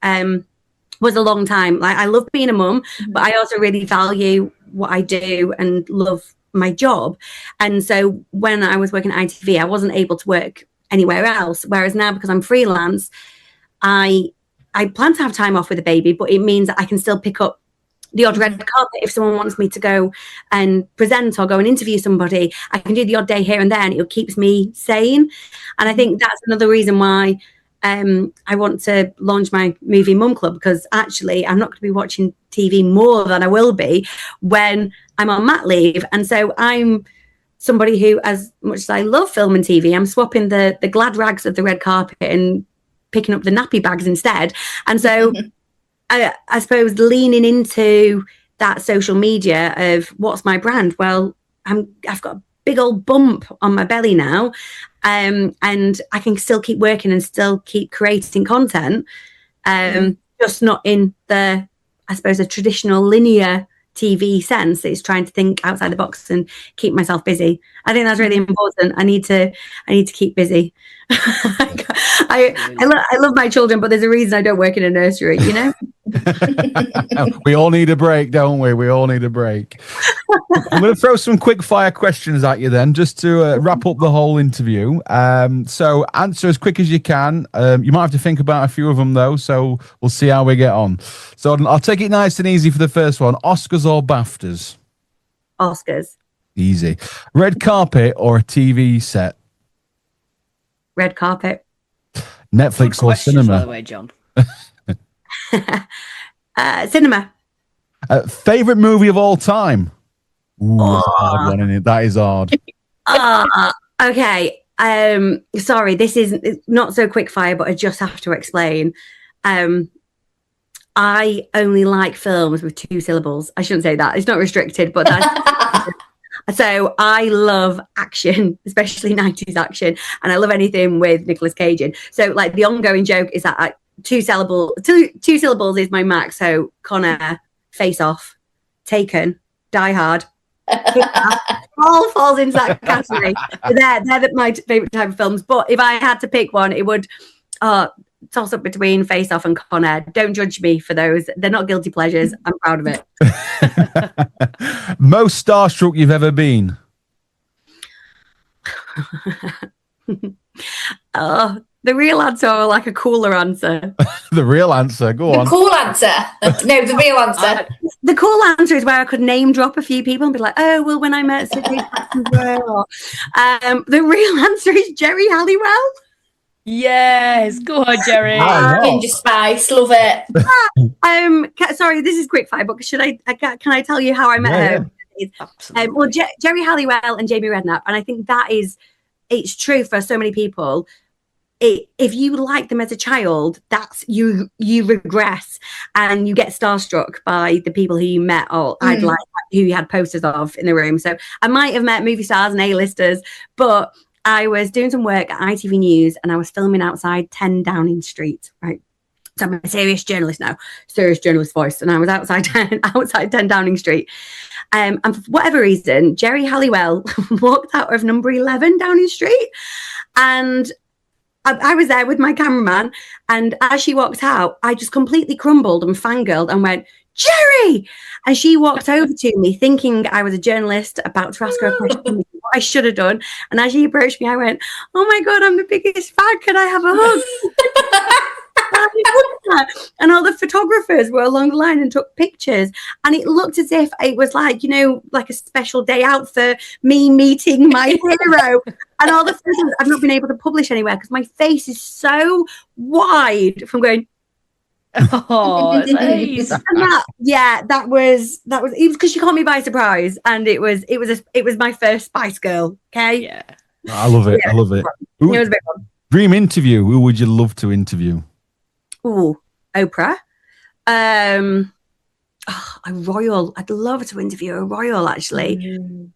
S5: was a long time. Like, I love being a mum, but I also really value what I do and love my job. And so when I was working at ITV, I wasn't able to work anywhere else. Whereas now, because I'm freelance, I plan to have time off with a baby, but it means that I can still pick up the odd red carpet if someone wants me to go and present or go and interview somebody. I can do the odd day here and there, and it keeps me sane. And I think that's another reason why I want to launch my movie Mum Club, because actually I'm not going to be watching TV more than I will be when I'm on mat leave. And so I'm somebody who, as much as I love film and TV, I'm swapping the glad rags of the red carpet and picking up the nappy bags instead. And so I suppose leaning into that social media of what's my brand? Well, I've got big old bump on my belly now, and I can still keep working and still keep creating content, just not in the, I suppose, a traditional linear TV sense. It's trying to think outside the box and keep myself busy. I think that's really important. I need to keep busy. I love my children, but there's a reason I don't work in a nursery, you know.
S2: We all need a break, don't we? We all need a break. I'm going to throw some quick fire questions at you then, just to wrap up the whole interview. So answer as quick as you can. You might have to think about a few of them though, so we'll see how we get on. So I'll take it nice and easy for the first one. Oscars or BAFTAs?
S5: Oscars.
S2: Easy. Red carpet or a TV set?
S5: Red carpet.
S2: Netflix or
S4: Questions,
S2: cinema?
S4: by the way, John.
S5: Cinema.
S2: Favorite movie of all time? Ooh, that's a hard one, isn't it? That is hard.
S5: Okay. Sorry, this is not so quick fire, but I just have to explain. I only like films with 2 syllables. I shouldn't say that. It's not restricted, but that's... So I love action, especially 90s action, and I love anything with Nicolas Cage in. So like the ongoing joke is that 2 syllables is my max. So Connor, Face Off, Taken, Die Hard, all falls into that category. They're my favourite type of films. But if I had to pick one, it would toss up between Face Off and Con Air. Don't judge me for those. They're not guilty pleasures. I'm proud of it.
S2: Most starstruck you've ever been?
S5: The real answer, or like a cooler answer?
S2: The real answer. Go on.
S3: The cool answer. No, the real answer.
S5: The cool answer is where I could name drop a few people and be like, oh, well, when I met Sydney Jacksonville. The real answer is Jerry Halliwell.
S4: Yes, go on, Jerry.
S3: Ginger Spice, love it.
S5: Sorry, this is quick fire, but can I tell you how I met her?
S4: Yeah. Absolutely.
S5: Jerry Halliwell and Jamie Redknapp, and I think it's true for so many people. If you like them as a child, that's you regress and you get starstruck by the people who you met or who you had posters of in the room. So I might have met movie stars and A-listers, but I was doing some work at ITV News and I was filming outside 10 Downing Street, right? So I'm a serious journalist now, serious journalist voice. And I was outside 10 Downing Street. And for whatever reason, Jerry Halliwell walked out of number 11 Downing Street. And I was there with my cameraman. And as she walked out, I just completely crumbled and fangirled and went, Jerry! And she walked over to me thinking I was a journalist about to ask her a question, what I should have done. And as she approached me, I went, oh my God, I'm the biggest fan. Can I have a hug? And all the photographers were along the line and took pictures. And it looked as if it was like, like a special day out for me meeting my hero. And all the photos I've not been able to publish anywhere because my face is so wide from going,
S4: Oh, nice.
S5: that was because she caught me by surprise, and it was my first Spice Girl. Okay,
S2: yeah, I love it. Yeah. I love it.
S5: It was a big one.
S2: Dream interview. Who would you love to interview?
S5: Ooh, Oprah. A royal. I'd love to interview a royal. Actually, who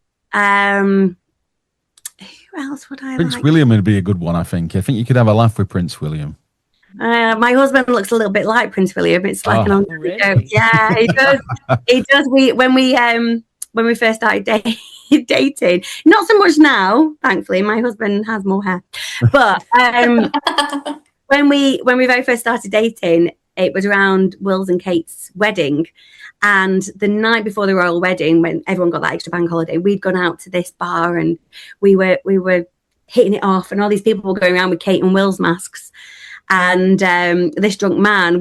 S5: else would I?
S2: Prince William would be a good one. I think you could have a laugh with Prince William.
S5: My husband looks a little bit like Prince William. It's like an ongoing joke. Yeah, he does. He does. When we first started dating, not so much now, thankfully. My husband has more hair, but when we very first started dating, it was around Will's and Kate's wedding, and the night before the royal wedding, when everyone got that extra bank holiday, we'd gone out to this bar and we were hitting it off, and all these people were going around with Kate and Will's masks. And this drunk man,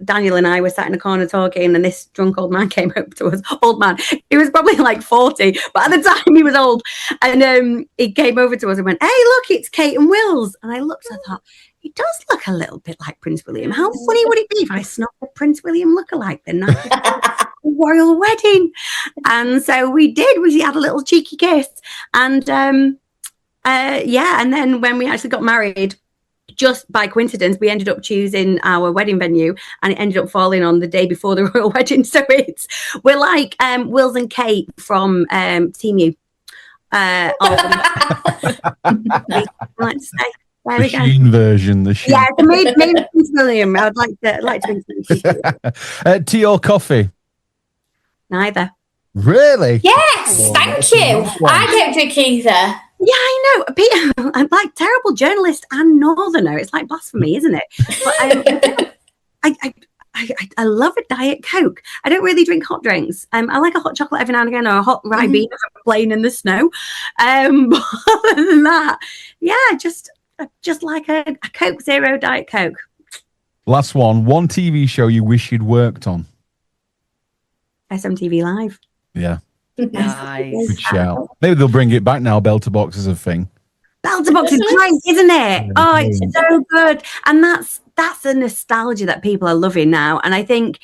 S5: Daniel and I were sat in a corner talking, and this drunk old man came up to us. Old man, he was probably like 40, but at the time he was old. And he came over to us and went, hey, look, it's Kate and Will's. And I looked and I thought, he does look a little bit like Prince William. How funny would it be if I snuck a Prince William lookalike the night of the royal wedding? And so we did. We had a little cheeky kiss. And and then when we actually got married, just by coincidence, we ended up choosing our wedding venue, and it ended up falling on the day before the royal wedding. So we're like Wills and Kate from Team U. I like to say. There
S2: The
S5: we go.
S2: Sheen version. The Sheen.
S5: Yeah, maybe Prince William. I'd like to be
S2: Tea or coffee?
S5: neither.
S2: Really?
S3: Yes, thank you. I don't drink either.
S5: Yeah, I know. Peter, I'm like terrible journalist and northerner. It's like blasphemy, isn't it? But I love a Diet Coke. I don't really drink hot drinks. I like a hot chocolate every now and again, or a hot rye bean if I'm playing in the snow. But other than that, yeah, just like a Coke Zero Diet Coke.
S2: Last one. One TV show you wish you'd worked on?
S5: SMTV Live.
S2: Yeah.
S4: Nice.
S2: Good shout. Maybe they'll bring it back now. Belter Box is a thing.
S5: Belter Box is great, isn't it? Oh, it's so good. And that's the nostalgia that people are loving now. And I think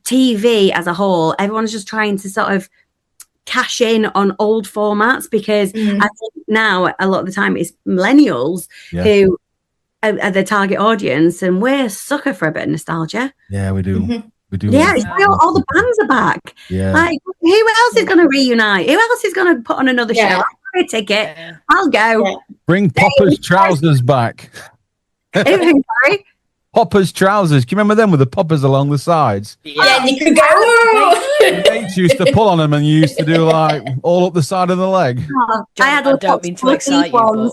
S5: TV as a whole, everyone's just trying to sort of cash in on old formats, because I think now a lot of the time it's millennials who are the target audience, and we're a sucker for a bit of nostalgia.
S2: Yeah, we do. We do.
S5: Yeah, it's why all the bands are back.
S2: Yeah.
S5: Like, who else is going to reunite? Who else is going to put on another show? I'll buy a ticket.
S4: Yeah.
S5: I'll go.
S2: Bring Popper's trousers back.
S5: Sorry?
S2: Popper's trousers. Do you remember them with the poppers along the sides?
S3: Yeah, you could go.
S2: Mates used to pull on them, and you used to do like all up the side of the leg.
S5: Oh,
S4: John, I don't mean to excite you,
S5: ones.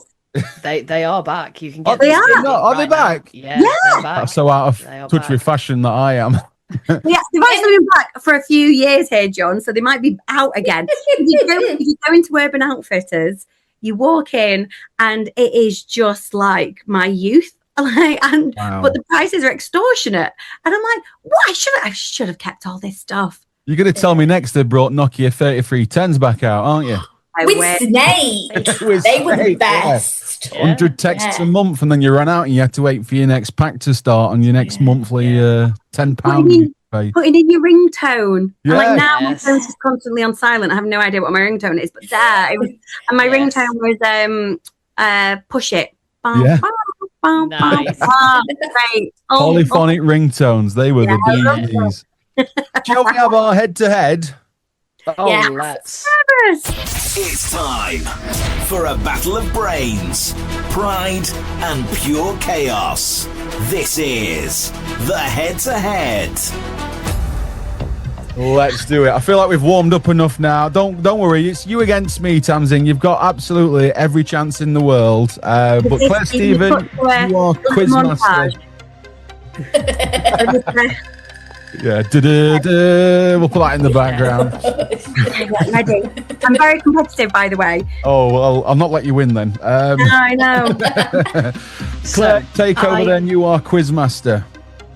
S4: but they are back. You can get.
S5: They
S4: them
S5: are?
S4: right
S2: Are they
S4: now.
S2: back?
S4: Yeah, they're back.
S2: That's so out
S4: They are
S2: of touch
S4: back.
S2: with fashion that I am.
S5: Yeah, they've actually been back for a few years here, John, so they might be out again. If you go into Urban Outfitters, you walk in and it is just like my youth. But the prices are extortionate. And I'm like, what? I should have kept all this stuff.
S2: You're going to tell me next they brought Nokia 3310s back out, aren't you?
S3: With Snake. They were the best.
S2: 100 texts a month, and then you ran out and you had to wait for your next pack to start on your next monthly £10 pay.
S5: Putting in your ringtone.
S2: Yeah.
S5: And like now my phone's just constantly on silent. I have no idea what my ringtone is, but there it was. And my ringtone was Push It.
S2: Yeah.
S4: Nice.
S5: Great.
S2: Polyphonic ringtones, they were the DVDs. Shall we have our head-to-head?
S4: Oh,
S3: Yeah.
S4: let's.
S1: It's time for a battle of brains, pride, and pure chaos. This is the head-to-head.
S2: Let's do it. I feel like we've warmed up enough now. Don't worry. It's you against me, Tamsin. You've got absolutely every chance in the world. But Claire Stephen, you are quizmaster. Yeah, we'll put that in the background.
S5: Ready. I'm very competitive, by the way.
S2: Oh, well, I'll not let you win then.
S5: I know.
S2: Claire, take over then. You are quizmaster.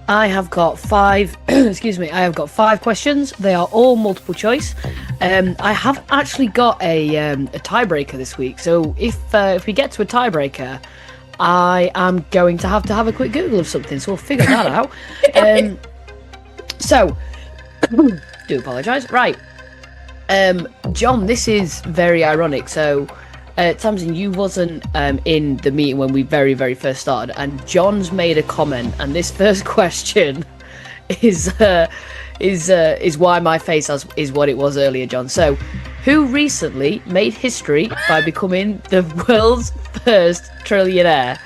S4: I have got 5. Excuse me. I have got 5 questions. They are all multiple choice. I have actually got a tiebreaker this week. So if we get to a tiebreaker, I am going to have a quick Google of something. So we'll figure that out. So, do apologise. Right. John, this is very ironic. So, Tamsin, you wasn't in the meeting when we very, very first started, and John's made a comment, and this first question is why my face is what it was earlier, John. So, who recently made history by becoming the world's first trillionaire?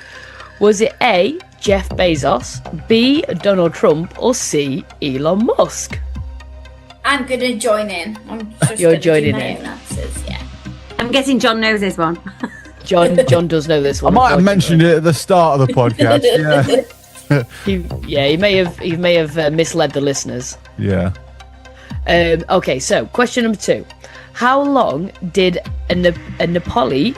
S4: Was it A, Jeff Bezos, B, Donald Trump, or C, Elon Musk?
S3: I'm going to join in.
S4: You're joining in.
S3: Answers, yeah.
S5: I'm guessing John knows this one.
S4: John does know this
S2: I
S4: one.
S2: might have mentioned it at the start of the podcast. Yeah.
S4: He may have misled the listeners.
S2: Yeah.
S4: Okay, so question number 2: how long did a Nepali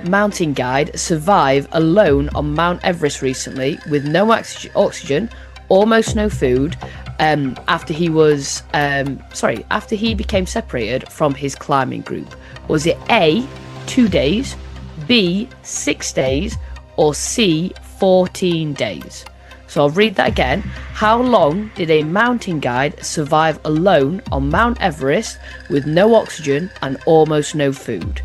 S4: mountain guide survive alone on Mount Everest recently, with no oxygen, almost no food, after he became separated from his climbing group? Was it A, 2 days, B, 6 days, or C, 14 days? So I'll read that again. How long did a mountain guide survive alone on Mount Everest with no oxygen and almost no food?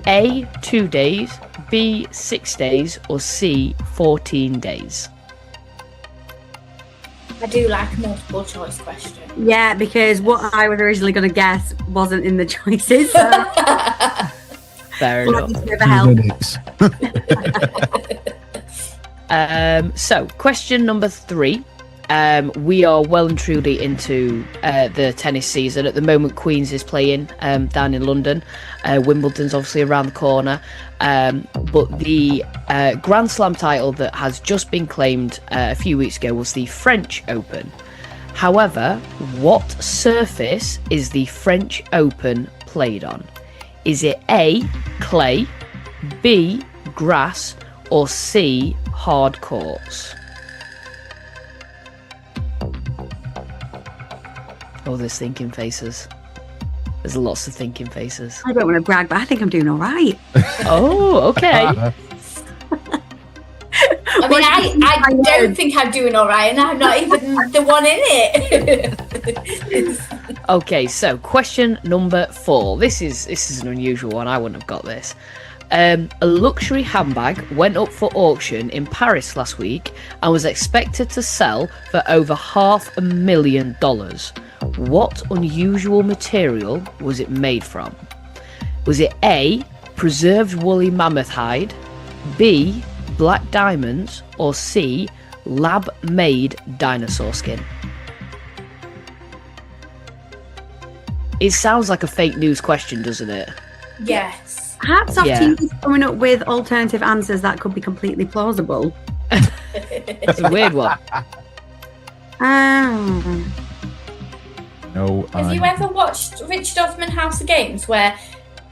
S4: A, 2 days, B, 6 days, or C, 14 days?
S3: I do like a multiple choice question.
S5: Yeah, because what I was originally going to guess wasn't in the choices. So.
S4: Fair enough.
S5: Never help.
S4: So, question number 3. We are well and truly into the tennis season. At the moment, Queen's is playing down in London. Wimbledon's obviously around the corner. But the Grand Slam title that has just been claimed a few weeks ago was the French Open. However, what surface is the French Open played on? Is it A, clay, B, grass, or C, hard courts? Oh, there's thinking faces. There's lots of thinking faces.
S5: I don't want to brag, but I think I'm doing all right.
S4: Oh, okay.
S3: I mean, I don't think I'm doing all right, and I'm not even the one in it.
S4: Okay, so question number 4. This is an unusual one. I wouldn't have got this. A luxury handbag went up for auction in Paris last week and was expected to sell for over $500,000. What unusual material was it made from? Was it A, preserved woolly mammoth hide, B, black diamonds, or C, lab-made dinosaur skin? It sounds like a fake news question, doesn't it?
S3: Yes.
S5: Hats off
S4: Yeah.
S5: to you coming up with alternative answers that could be completely plausible.
S4: It's a weird one.
S2: No.
S3: Have you ever watched Richard Osman House of Games where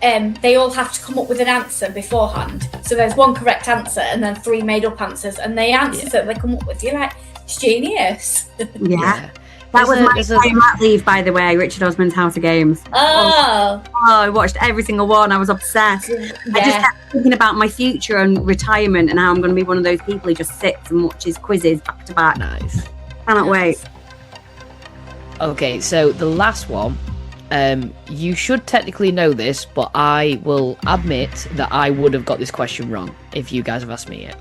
S3: they all have to come up with an answer beforehand? So there's one correct answer and then 3 made-up answers, and the answers that they come up with, you're like, it's genius.
S5: Yeah. That was my time mat leave, by the way, Richard Osman's House of Games.
S3: Oh,
S5: I watched every single one. I was obsessed. I just
S3: yeah.
S5: kept thinking about my future and retirement and how I'm going to be one of those people who just sits and watches quizzes back to back.
S4: Nice.
S5: Cannot wait.
S4: Okay, so the last one, you should technically know this, but I will admit that I would have got this question wrong if you guys have asked me it.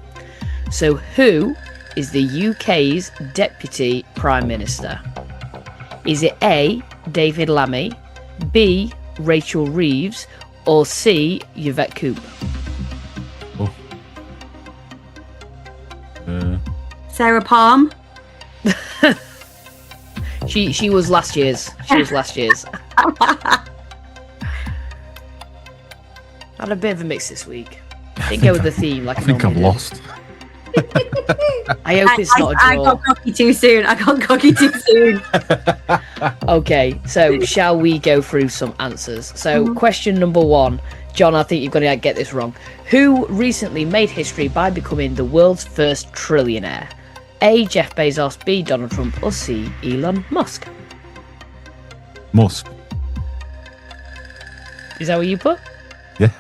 S4: So who is the UK's Deputy Prime Minister? Is it A, David Lammy, B, Rachel Reeves, or C, Yvette Coupe?
S5: Sarah Palm.
S4: She was last year's. She was last year's. Had a bit of a mix this week. Didn't go with the theme like
S2: I think I've lost.
S4: I hope it's not a draw.
S5: I got cocky too soon.
S4: Okay, so shall we go through some answers? So question number 1. John, I think you're going to get this wrong. Who recently made history by becoming the world's first trillionaire? A, Jeff Bezos, B, Donald Trump, or C, Elon Musk?
S2: Musk.
S4: Is that what you put?
S2: Yeah.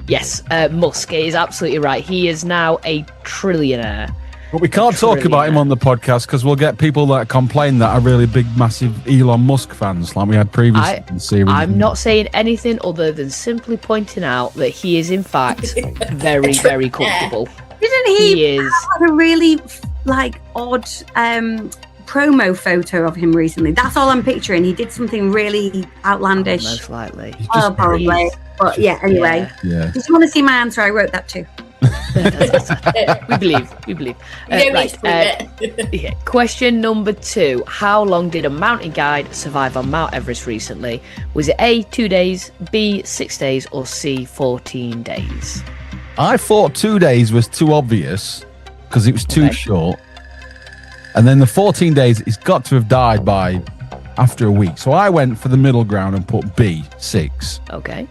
S4: Yes, Musk is absolutely right. He is now a trillionaire.
S2: But we can't talk about him on the podcast because we'll get people that complain that are really big, massive Elon Musk fans, like we had previously in the series.
S4: I'm not saying anything other than simply pointing out that he is, in fact, very, very comfortable.
S5: Didn't he
S4: is
S5: have a really odd promo photo of him recently? That's all I'm picturing. He did something really outlandish.
S4: Most likely.
S5: Oh, probably. But yeah, anyway.
S2: Yeah.
S5: Did you want to see my answer? I wrote that too.
S4: We believe. Yeah. Question number 2. How long did a mountain guide survive on Mount Everest recently? Was it A, 2 days, B, 6 days, or C, 14 days?
S2: I thought 2 days was too obvious because it was too short. And then the 14 days, he's got to have died by after a week. So I went for the middle ground and put B, 6.
S4: Okay.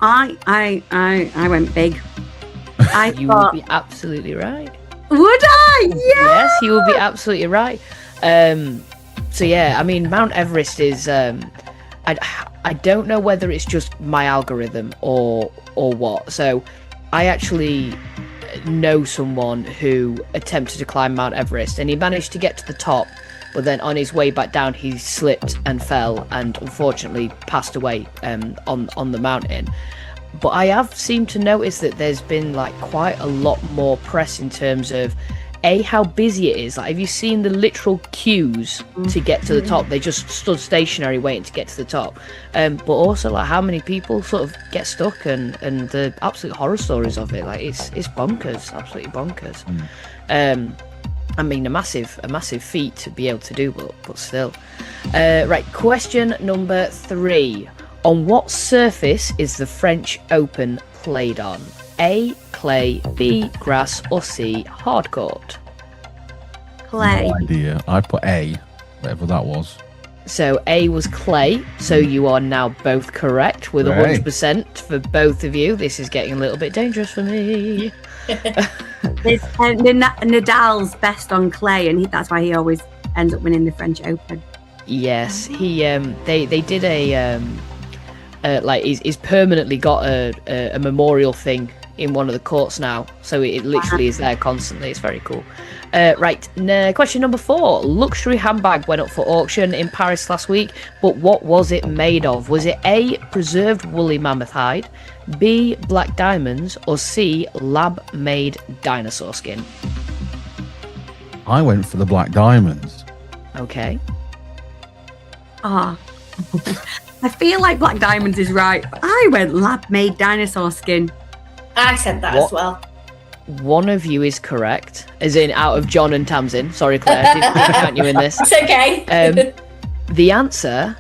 S5: I went big.
S4: You would be absolutely right.
S5: Would I? Yeah.
S4: Yes, you would be absolutely right. So yeah, I mean, Mount Everest is. I don't know whether it's just my algorithm or what. So I actually know someone who attempted to climb Mount Everest, and he managed to get to the top, but then on his way back down, he slipped and fell, and unfortunately passed away on the mountain. But I have seemed to notice that there's been quite a lot more press in terms of how busy it is. Like, have you seen the literal queues to get to the top? They just stood stationary waiting to get to the top. But also, like, how many people sort of get stuck and the absolute horror stories of it. Like, it's bonkers, absolutely bonkers. I mean, a massive feat to be able to do, but still. Right, question number 3. On what surface is the French Open played on? A, clay, B, grass, or C, hard court?
S5: Clay.
S2: No idea. I put A, whatever that was.
S4: So A was clay, so you are now both correct with 100% for both of you. This is getting a little bit dangerous for me.
S5: Nadal's best on clay, and that's why he always ends up winning the French Open.
S4: Yes, he they did a like he's permanently got a memorial thing in one of the courts now, so it literally is there constantly. It's very cool. Right, question number 4. Luxury handbag went up for auction in Paris last week, but what was it made of? Was it A, preserved woolly mammoth hide, B, black diamonds, or C, lab-made dinosaur skin?
S2: I went for the black diamonds.
S4: Okay.
S5: I feel like black diamonds is right, but I went lab-made dinosaur skin.
S3: I said that as well.
S4: One of you is correct, as in out of John and Tamsin. Sorry, Claire, didn't count you in this.
S3: It's okay.
S4: The answer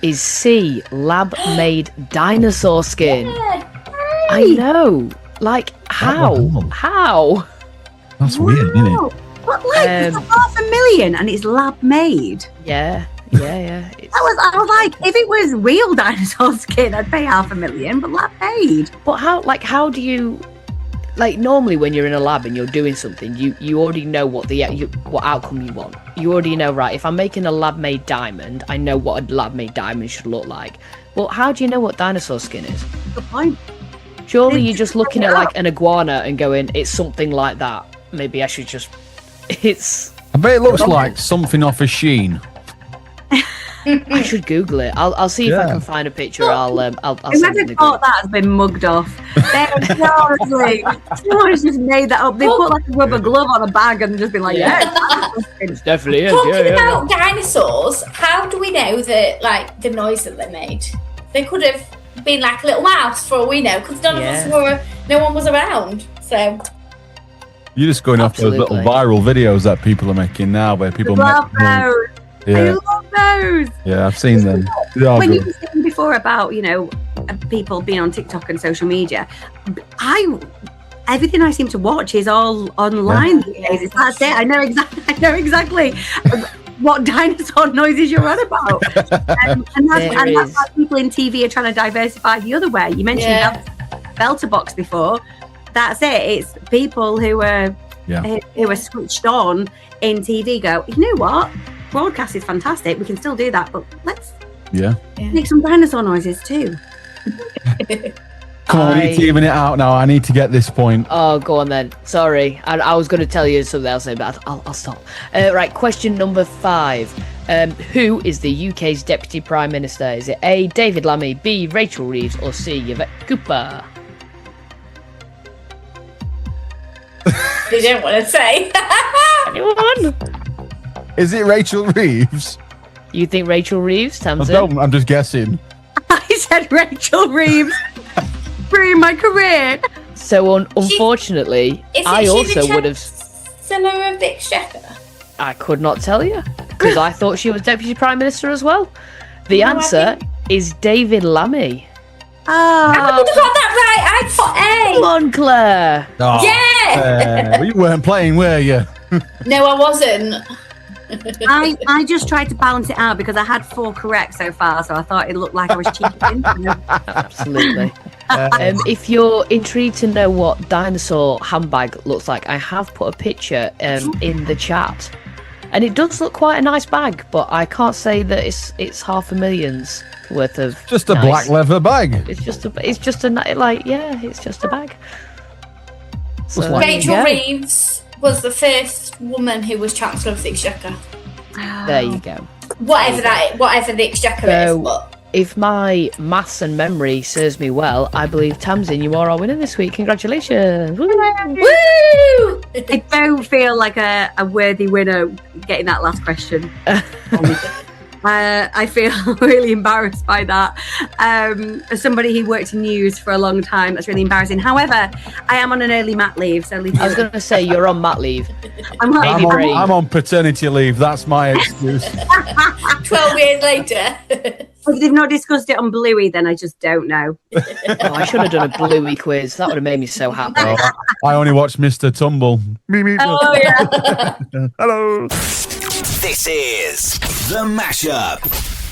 S4: is C, lab-made dinosaur skin.
S3: Yeah.
S4: I know. Like, how? How?
S2: That's weird, isn't it?
S5: What, like, it's $500,000 and it's lab-made?
S4: Yeah.
S5: I was like, if it was real dinosaur skin, I'd pay $500,000, but lab-made.
S4: But how do you... Like, normally when you're in a lab and you're doing something, you already know what what outcome you want. You already know, right, if I'm making a lab-made diamond, I know what a lab-made diamond should look like. But how do you know what dinosaur skin is?
S5: Good point.
S4: Surely you're just looking at, like, an iguana and going, it's something like that. Maybe I should just...
S2: I bet it looks like something off a Sheen.
S4: I should Google it. I'll see if I can find a picture. I'll send
S5: Whoever
S4: it.
S5: thought that has been mugged off. Someone's just made that up. They put like a rubber glove on a bag and just been like,
S4: It's definitely is.
S3: Talking about dinosaurs, how do we know that, like, the noise that they made? They could have been like a little mouse for all we know, because none of us no one was around. So
S2: You're just going off those little viral videos that people are making now, where people
S5: love those. I love those.
S2: Yeah, I've seen them.
S5: When you were saying before about, people being on TikTok and social media, everything I seem to watch is all online these days. That's it. I know exactly what dinosaur noises you're on about. And that's why people in TV are trying to diversify the other way. You mentioned Belter Box before. That's it. It's people who are switched on in TV go, you know what? Broadcast is fantastic. We can still do that, but let's make some dinosaur noises too.
S2: Come on, we're teaming it out now. I need to get this point.
S4: Oh, go on then. Sorry, I was going to tell you something else, but I'll stop. Right, question number 5. Who is the UK's Deputy Prime Minister? Is it A, David Lammy, B, Rachel Reeves, or C, Yvette Cooper?
S3: They don't want to say.
S4: Anyone?
S2: Is it Rachel Reeves?
S4: You think Rachel Reeves, Tamsin?
S2: I don't, I'm just guessing.
S5: I said Rachel Reeves. Ruined my career.
S4: So unfortunately, I also would have.
S3: Chancellor of the Exchequer.
S4: I could not tell you because I thought she was Deputy Prime Minister as well. The answer is David Lammy.
S5: Oh,
S3: I would have got that right. I put A.
S4: Come on, Claire.
S2: Oh,
S3: Yeah.
S2: you weren't playing, were you?
S3: No, I wasn't.
S5: I just tried to balance it out because I had 4 correct so far, so I thought it looked like I was cheating.
S4: Absolutely. If you're intrigued to know what dinosaur handbag looks like, I have put a picture in the chat, and it does look quite a nice bag, but I can't say that it's $500,000's worth of.
S2: Just a black leather bag.
S4: It's just a bag. So,
S3: Rachel Reeves was the first woman who was Chancellor of the Exchequer.
S4: There you go.
S3: Whatever the Exchequer is. But
S4: if my maths and memory serves me well, I believe Tamsin, you are our winner this week. Congratulations! Woo!
S3: Woo!
S5: I don't feel like a worthy winner getting that last question. I feel really embarrassed by that. As somebody who worked in news for a long time, that's really embarrassing. However, I am on an early mat leave, so leave
S4: I was going to say you're on mat leave.
S5: I'm
S2: I'm on paternity leave. That's my excuse.
S3: 12 years later.
S5: If they've not discussed it on Bluey, then I just don't know.
S4: Oh, I should have done a Bluey quiz. That would have made me so happy.
S2: Oh, I only watched Mr. Tumble.
S3: Oh, yeah.
S2: Hello.
S1: This is The Mashup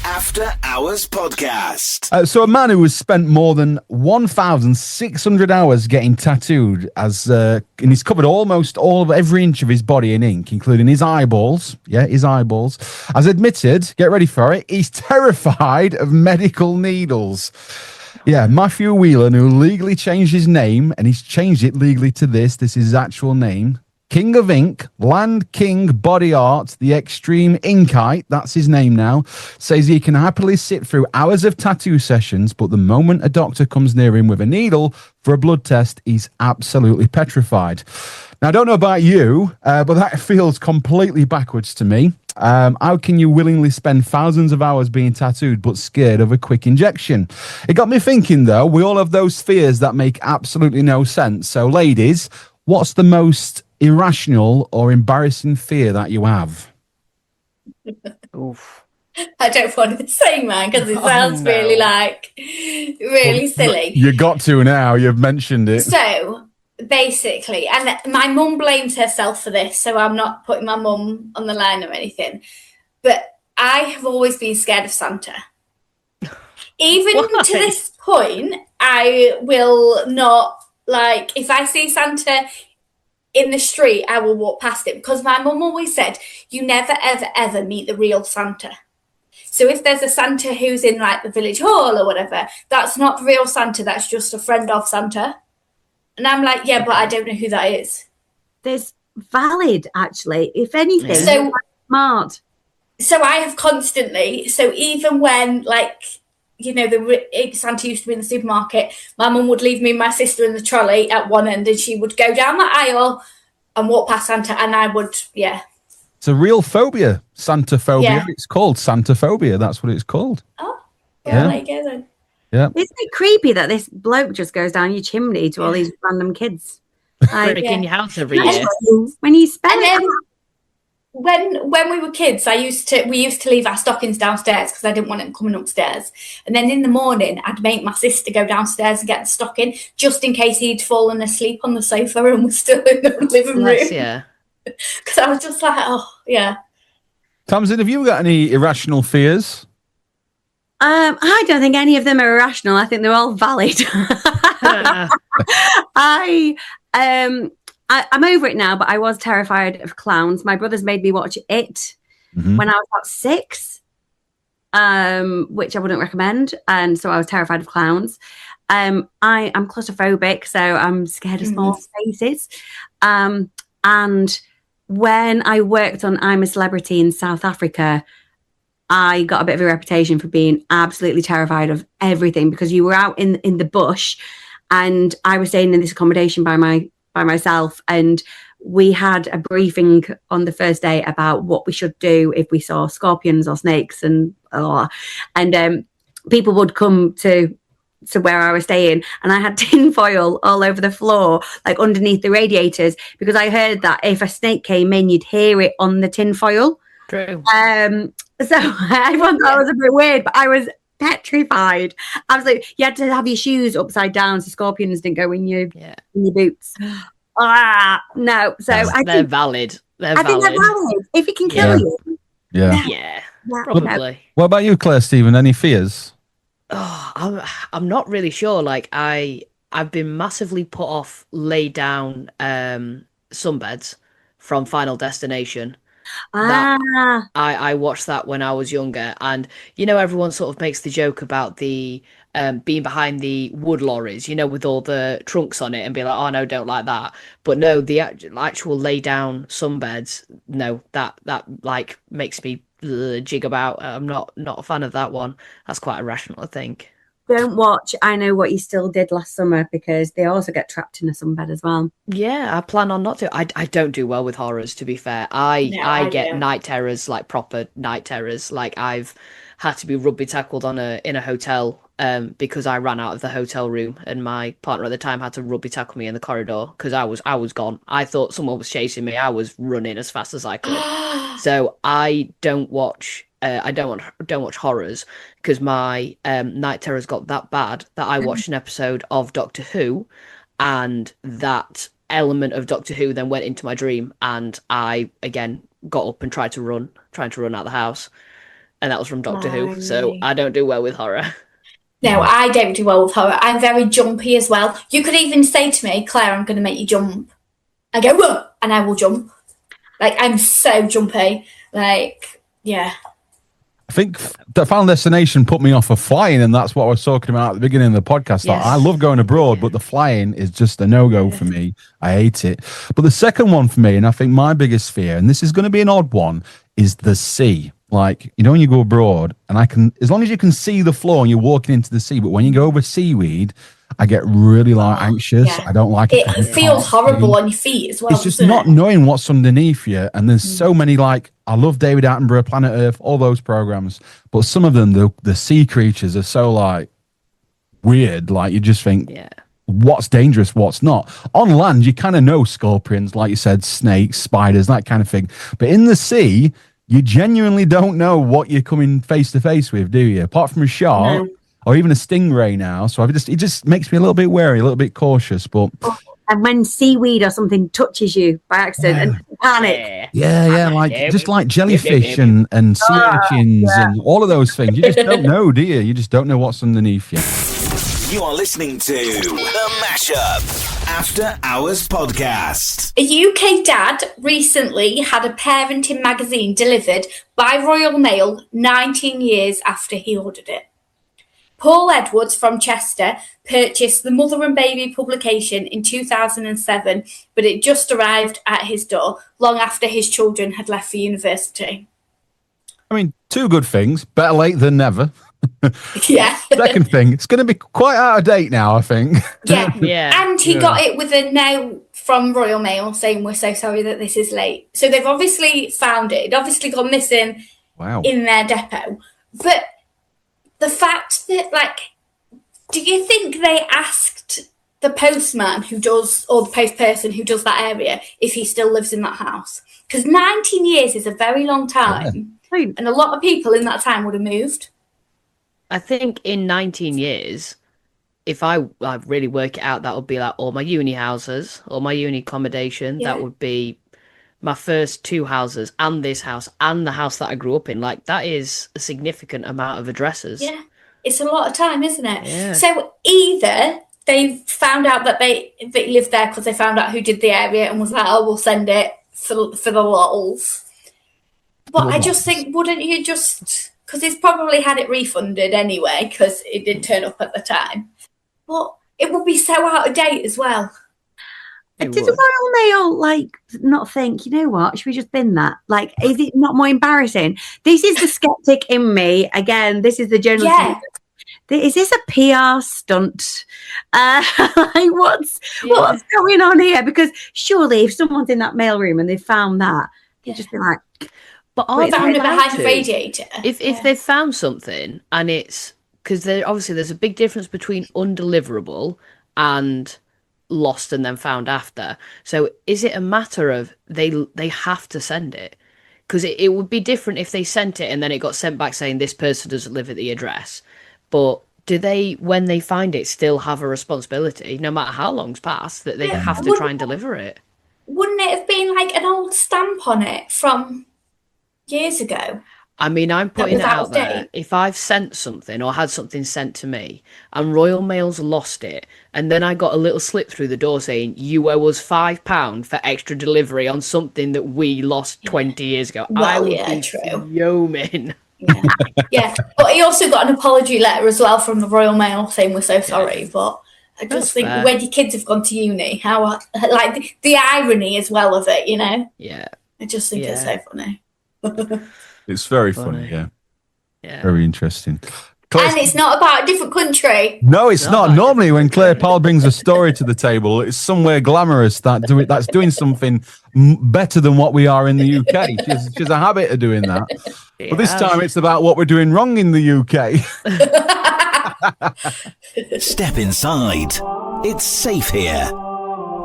S1: After Hours Podcast.
S2: So a man who has spent more than 1,600 hours getting tattooed and he's covered almost every inch of his body in ink, including his eyeballs. Yeah, his eyeballs. Has admitted, get ready for it, he's terrified of medical needles. Yeah, Matthew Whelan, who legally changed his name, and he's changed it legally to this is his actual name. King of Ink, Land King Body Art, the Extreme Inkite, that's his name now, says he can happily sit through hours of tattoo sessions, but the moment a doctor comes near him with a needle for a blood test, he's absolutely petrified. Now, I don't know about you, but that feels completely backwards to me. How can you willingly spend thousands of hours being tattooed but scared of a quick injection? It got me thinking, though, we all have those fears that make absolutely no sense. So, ladies, what's the most irrational or embarrassing fear that you have?
S4: Oof.
S3: I don't want to say mine because it sounds really silly.
S2: You got to now, you've mentioned it.
S3: So basically, and my mum blames herself for this, so I'm not putting my mum on the line or anything, but I have always been scared of Santa. Even
S4: Why?
S3: to this point, I will not, if I see Santa in the street, I will walk past it, because my mum always said, you never, ever, ever meet the real Santa. So if there's a Santa who's in the village hall or whatever, that's not the real Santa, that's just a friend of Santa. And I'm like, yeah, but I don't know who that is.
S5: There's valid, actually. If anything,
S3: So
S5: smart.
S3: So I have constantly, even when the Santa used to be in the supermarket, my mum would leave me and my sister in the trolley at one end, and she would go down the aisle and walk past Santa, and I would,
S2: It's a real phobia, Santa phobia.
S3: Yeah.
S2: It's called Santa phobia. That's what it's called.
S3: Oh,
S2: Yeah.
S3: there you go then.
S2: Yeah.
S5: Isn't it creepy that this bloke just goes down your chimney to all these random kids?
S4: Breaking your house every year.
S5: When you spend
S3: And then when we were kids, we used to leave our stockings downstairs because I didn't want them coming upstairs. And then in the morning, I'd make my sister go downstairs and get the stocking, just in case he'd fallen asleep on the sofa and was still in the living room.
S4: Yeah.
S3: Because I was just like, oh, yeah.
S2: Tamsin, have you got any irrational fears?
S5: I don't think any of them are irrational. I think they're all valid. I'm over it now, but I was terrified of clowns. My brothers made me watch it when I was about 6, which I wouldn't recommend. And so I was terrified of clowns. I'm claustrophobic, so I'm scared of small spaces. And when I worked on I'm a Celebrity in South Africa, I got a bit of a reputation for being absolutely terrified of everything, because you were out in the bush, and I was staying in this accommodation by myself, and we had a briefing on the first day about what we should do if we saw scorpions or snakes and people would come to where I was staying, and I had tin foil all over the floor, underneath the radiators, because I heard that if a snake came in, you'd hear it on the tin foil.
S4: True.
S5: So everyone thought it was a bit weird, but I was petrified. Absolutely. You had to have your shoes upside down so scorpions didn't go in your boots. No. So
S4: They're valid.
S5: I think they're valid. If it can kill you.
S4: Yeah. Probably.
S2: What about you, Claire, Stephen? Any fears?
S4: Oh, I'm not really sure. I've been massively put off lay down sunbeds from Final Destination. I watched that when I was younger, and everyone sort of makes the joke about the being behind the wood lorries, with all the trunks on it, and be like, oh no, don't like that. But no, the actual lay down sunbeds, no, that makes me jig about. I'm not a fan of that one. That's quite irrational, I think.
S5: Don't watch I Know What You Still Did Last Summer, because they also get trapped in a sunbed as well.
S4: Yeah, I plan on not to. I don't do well with horrors, to be fair. I get night terrors, like proper night terrors. Like I've had to be rugby tackled in a hotel because I ran out of the hotel room, and my partner at the time had to rugby tackle me in the corridor because I was gone. I thought someone was chasing me. I was running as fast as I could. So I don't watch. I don't watch horrors because my night terrors got that bad that I watched an episode of Doctor Who, and that element of Doctor Who then went into my dream, and I again got up and trying to run out of the house, and that was from Doctor Who. So I don't do well with horror.
S3: No, I don't do well with horror. I'm very jumpy as well. You could even say to me, Claire, I'm going to make you jump. I go, whoa, and I will jump. Like, I'm so jumpy. Like, yeah.
S2: I think the Final Destination put me off of flying, and that's what I was talking about at the beginning of the podcast. Yes. I love going abroad, but the flying is just a no-go for me. I hate it. But the second one for me, and I think my biggest fear, and this is going to be an odd one, is the sea. Like, you know, when you go abroad, and as long as you can see the floor and you're walking into the sea, but when you go over seaweed, I get really anxious. Yeah. I don't like it.
S3: It feels horrible on your feet as well.
S2: It's just not knowing what's underneath you. And there's so many, like, I love David Attenborough, Planet Earth, all those programs, but some of them, the sea creatures are so like weird. Like, you just think, what's dangerous, what's not. On land, you kind of know scorpions, like you said, snakes, spiders, that kind of thing. But in the sea, you genuinely don't know what you're coming face to face with, do you? Apart from a shark or even a stingray now. So it just makes me a little bit wary, a little bit cautious. But
S5: and when seaweed or something touches you by accident and panic.
S2: Yeah, like just like jellyfish and sea urchins and all of those things. You just don't know, do you? You just don't know what's underneath you.
S1: You are listening to The Mashup After Hours Podcast.
S3: A UK dad recently had a parenting magazine delivered by Royal Mail 19 years after he ordered it. Paul Edwards from Chester purchased the Mother and Baby publication in 2007, but it just arrived at his door long after his children had left for university.
S2: I mean, two good things. Better late than never.
S3: Yeah.
S2: Second thing, it's going to be quite out of date now, I think.
S3: Yeah. And he got it with a note from Royal Mail saying, "We're so sorry that this is late." So they've obviously found it. It obviously gone missing in their depot. But the fact that, like, do you think they asked the postman who does, or the post person who does that area, if he still lives in that house? Because 19 years is a very long time. Yeah. And a lot of people in that time would have moved.
S4: I think in 19 years, if I really work it out, that would be like all my uni houses, all my uni accommodation. Yeah. That would be my first two houses and this house and the house that I grew up in. Like, that is a significant amount of addresses.
S3: Yeah, it's a lot of time, isn't it?
S4: Yeah.
S3: So either they found out that they lived there because they found out who did the area and was like, "Oh, we'll send it for the lols." But I just think, wouldn't you just... Because he's probably had it refunded anyway, because it didn't turn up at the time. But it would be so out of date as well.
S5: Did the Royal Mail, like, not think, you know what, should we just bin that? Like, is it not more embarrassing? This is the skeptic in me. Again, this is the journalist. Yeah. Is this a PR stunt? Like, what's going on here? Because surely if someone's in that mailroom and they found that, they'd just be like...
S3: But are they behind the radiator?
S4: If they've found something, and it's... Because obviously there's a big difference between undeliverable and lost and then found after. So is it a matter of they have to send it? Because it would be different if they sent it and then it got sent back saying this person doesn't live at the address. But do they, when they find it, still have a responsibility, no matter how long's passed, that they have to try and deliver it?
S3: Wouldn't it have been like an old stamp on it from years ago?
S4: I mean, I'm putting it out there. If I've sent something or had something sent to me and Royal Mail's lost it, and then I got a little slip through the door saying, "You owe us £5 for extra delivery on something that we lost 20 years ago," I would be fuming.
S3: Yeah, but he also got an apology letter as well from the Royal Mail saying, "We're so sorry." But I just think when your kids have gone to uni, how, like, the irony as well of it, you know?
S4: Yeah.
S3: I just think it's so funny.
S2: It's very funny. Yeah. Very interesting.
S3: And it's not about a different country.
S2: No, it's not. Normally, when Clare Powell brings a story to the table, it's somewhere glamorous that's doing something better than what we are in the UK. She's a habit of doing that. But this time, it's about what we're doing wrong in the UK.
S1: Step inside. It's safe here.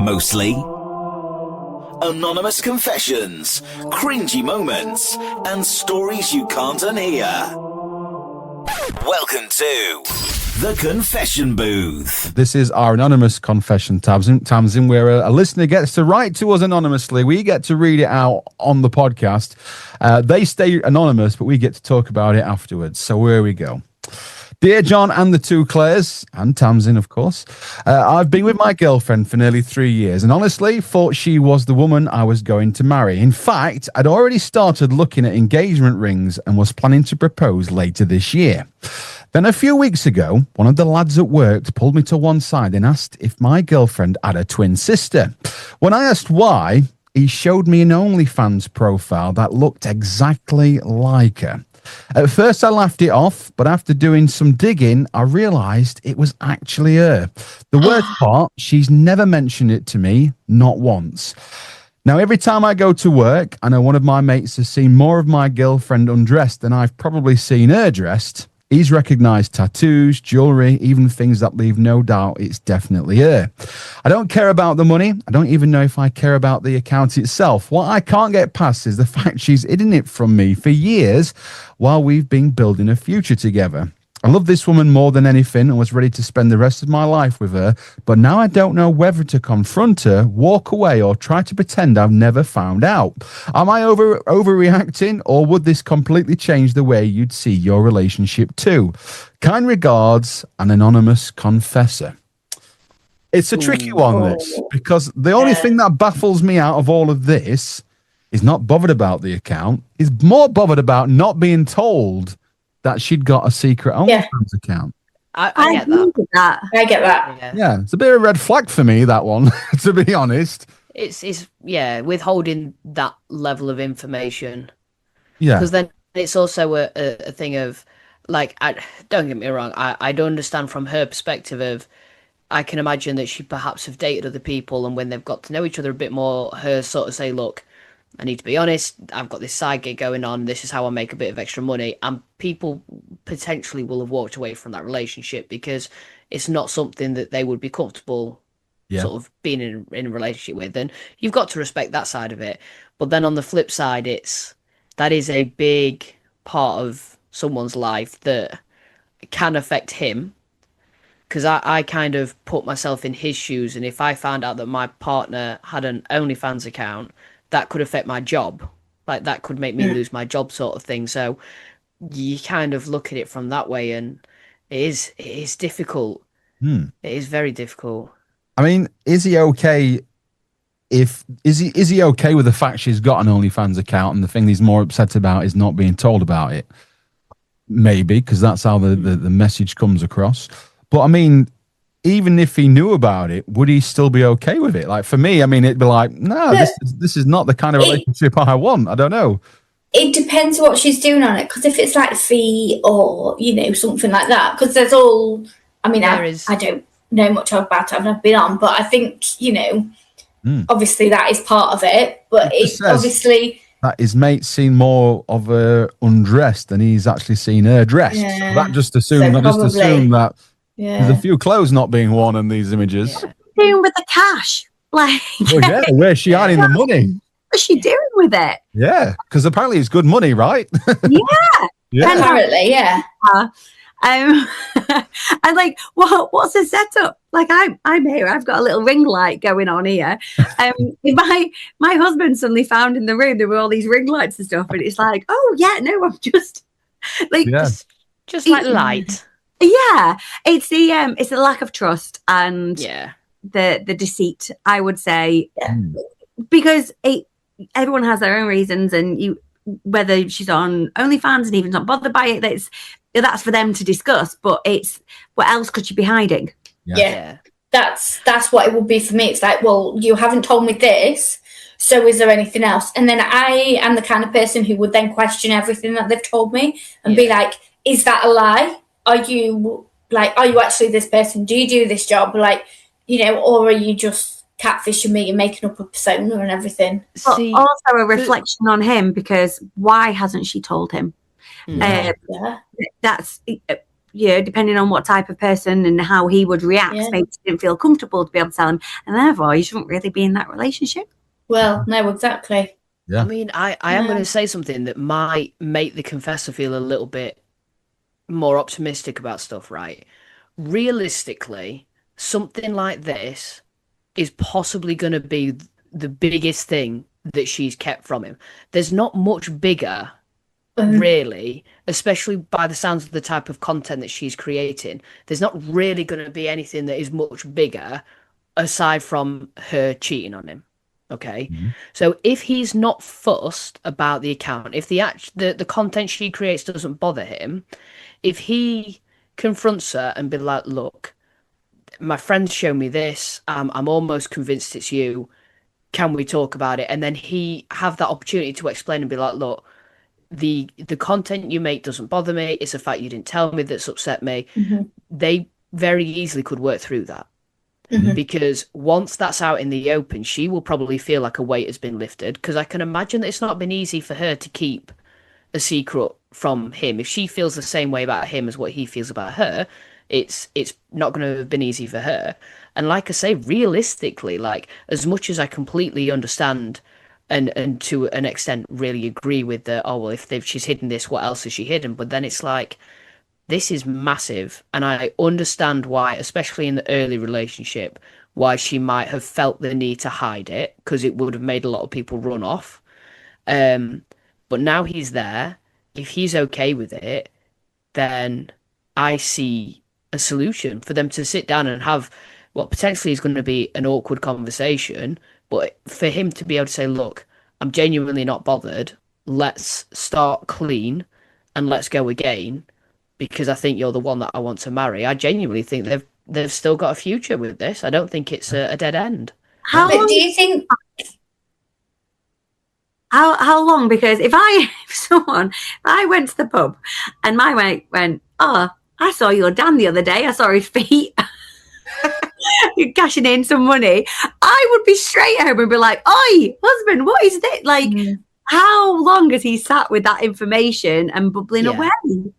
S1: Mostly. Anonymous confessions, cringy moments, and stories you can't unhear. Welcome to the Confession Booth.
S2: This is our anonymous confession, Tamsin, where a listener gets to write to us anonymously. We get to read it out on the podcast. They stay anonymous, but we get to talk about it afterwards. So here we go. Dear John and the two Clares, and Tamsin, of course, I've been with my girlfriend for nearly 3 years and honestly thought she was the woman I was going to marry. In fact, I'd already started looking at engagement rings and was planning to propose later this year. Then a few weeks ago, one of the lads at work pulled me to one side and asked if my girlfriend had a twin sister. When I asked why, he showed me an OnlyFans profile that looked exactly like her. At first, I laughed it off, but after doing some digging, I realised it was actually her. The worst part, she's never mentioned it to me, not once. Now, every time I go to work, I know one of my mates has seen more of my girlfriend undressed than I've probably seen her dressed. He's recognised tattoos, jewellery, even things that leave no doubt it's definitely her. I don't care about the money. I don't even know if I care about the account itself. What I can't get past is the fact she's hidden it from me for years while we've been building a future together. I love this woman more than anything and was ready to spend the rest of my life with her, but now I don't know whether to confront her, walk away, or try to pretend I've never found out. Am I overreacting, or would this completely change the way you'd see your relationship too? Kind regards, an anonymous confessor. It's a tricky one, this, because the only thing that baffles me out of all of this is not bothered about the account, is more bothered about not being told that she'd got a secret OnlyFans account.
S4: I get that.
S3: I get that.
S2: Yeah, it's a bit of a red flag for me, that one, to be honest.
S4: It's withholding that level of information.
S2: Yeah.
S4: Because then it's also a thing of, like, don't get me wrong, I don't understand from her perspective of, I can imagine that she perhaps have dated other people, and when they've got to know each other a bit more, her sort of say, look, I need to be honest, I've got this side gig going on, this is how I make a bit of extra money, and people potentially will have walked away from that relationship because it's not something that they would be comfortable sort of being in a relationship with, and you've got to respect that side of it. But then on the flip side, that is a big part of someone's life that can affect him, because I kind of put myself in his shoes, and if I found out that my partner had an OnlyFans account, that could affect my job. Like, that could make me lose my job, sort of thing. So you kind of look at it from that way, and it is difficult. It is very difficult.
S2: I mean, is he okay is he okay with the fact she's got an OnlyFans account, and the thing he's more upset about is not being told about it? Maybe, because that's how the message comes across. But I mean, even if he knew about it, would he still be okay with it? Like, for me, I mean, it'd be like, no, this is not the kind of relationship I want. I don't know.
S3: It depends what she's doing on it, because if it's like fee or, something like that, because there's all, I mean, I don't know much about it, I've never been on, but I think, obviously that is part of it, but it obviously...
S2: that his mate's seen more of her undressed than he's actually seen her dressed. Yeah. So that just assumed that there's a few clothes not being worn in these images.
S5: What's she doing with the cash? Like,
S2: where's she hiding the money?
S5: What's she doing with it? Yeah,
S2: because apparently it's good money, right?
S5: Yeah.
S3: Apparently, yeah.
S5: And like, what's the setup? Like, I'm here. I've got a little ring light going on here. My husband suddenly found in the room there were all these ring lights and stuff, and it's like, oh yeah, no, I'm just like,
S4: just like light.
S5: Yeah, it's the lack of trust and the deceit, I would say, because everyone has their own reasons, and whether she's on OnlyFans and even not bothered by it, that's for them to discuss. But it's, what else could she be hiding?
S3: Yeah. That's what it would be for me. It's like, well, you haven't told me this, So is there anything else? And then I am the kind of person who would then question everything that they've told me and be like, is that a lie? Are you actually this person? Do you do this job? Like, you know, or are you just catfishing me and making up a persona and everything?
S5: But also a reflection on him, because why hasn't she told him? That's, depending on what type of person and how he would react, maybe he didn't feel comfortable to be able to tell him, and therefore he shouldn't really be in that relationship.
S3: Well, no, exactly.
S2: Yeah.
S4: I mean, I am going to say something that might make the confessor feel a little bit more optimistic about stuff, right? Realistically, something like this is possibly going to be the biggest thing that she's kept from him. There's not much bigger, really, especially by the sounds of the type of content that she's creating. There's not really going to be anything that is much bigger aside from her cheating on him. Okay, so if he's not fussed about the account, if the content she creates doesn't bother him, if he confronts her and be like, look, my friends show me this, I'm almost convinced it's you, can we talk about it? And then he have that opportunity to explain and be like, look, the content you make doesn't bother me, it's the fact you didn't tell me that's upset me. They very easily could work through that. Because once that's out in the open, she will probably feel like a weight has been lifted, because I can imagine that it's not been easy for her to keep a secret from him. If she feels the same way about him as what he feels about her, it's not going to have been easy for her. And like I say, realistically, like, as much as I completely understand and to an extent really agree with the, oh, well, if she's hidden this, what else has she hidden? But then it's like, this is massive, and I understand why, especially in the early relationship, why she might have felt the need to hide it, because it would have made a lot of people run off. But now he's there. If he's okay with it, then I see a solution for them to sit down and have what potentially is going to be an awkward conversation, but for him to be able to say, look, I'm genuinely not bothered. Let's start clean and let's go again, because I think you're the one that I want to marry. I genuinely think they've still got a future with this. I don't think it's a dead end.
S3: But do you think...
S5: How long? Because if I went to the pub and my mate went, oh, I saw your Dan the other day, I saw his feet, you're cashing in some money, I would be straight home and be like, oi, husband, what is this? Like, how long has he sat with that information and bubbling away?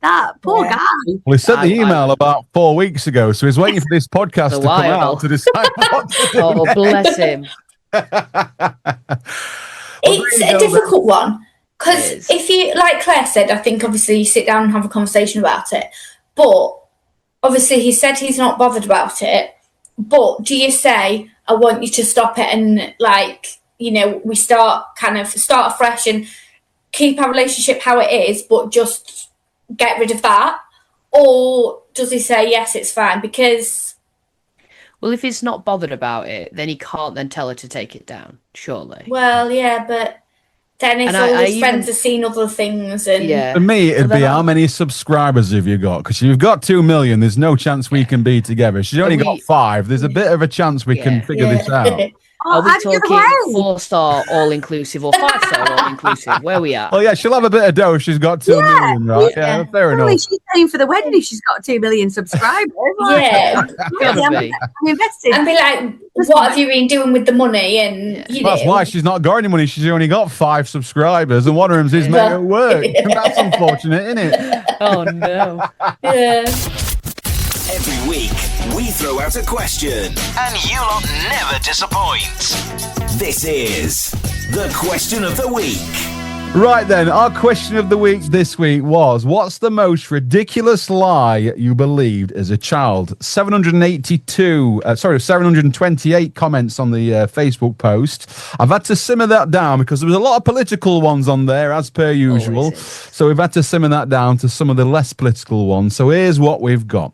S5: That poor guy.
S2: Well, he sent the email about 4 weeks ago, so he's waiting for this podcast to come out to decide what to do.
S4: Oh, bless him.
S3: It's a difficult one, because if you, like Claire said, I think obviously you sit down and have a conversation about it, but obviously he said he's not bothered about it, but do you say, I want you to stop it and, like, you know, we start afresh and keep our relationship how it is, but just get rid of that? Or does he say, yes, it's fine? Because...
S4: Well, if he's not bothered about it, then he can't then tell her to take it down, surely.
S3: Well, yeah, but then if all his friends have seen other things and...
S2: For me, it'd be how many subscribers have you got? Because you've got 2 million, there's no chance we can be together. She's only got 5. There's a bit of a chance we can figure this out.
S4: Are we talking 4-star all-inclusive or 5-star all-inclusive? Where are we at?
S2: Well, yeah, she'll have a bit of dough if she's got 2 million, right? Yeah, fair enough.
S5: She's paying for the wedding if she's got 2 million subscribers.
S3: I'm
S5: invested.
S3: And be like, what have you been doing with the money? And
S2: that's why she's not got any money. She's only got 5 subscribers, and one of them's his mate at work. That's unfortunate, isn't it?
S4: Oh, no.
S1: Every week, we throw out a question, and you lot never disappoint. This is the question of the week.
S2: Right then, our question of the week this week was, what's the most ridiculous lie you believed as a child? 728 comments on the Facebook post. I've had to simmer that down because there was a lot of political ones on there, as per usual. So we've had to simmer that down to some of the less political ones. So here's what we've got.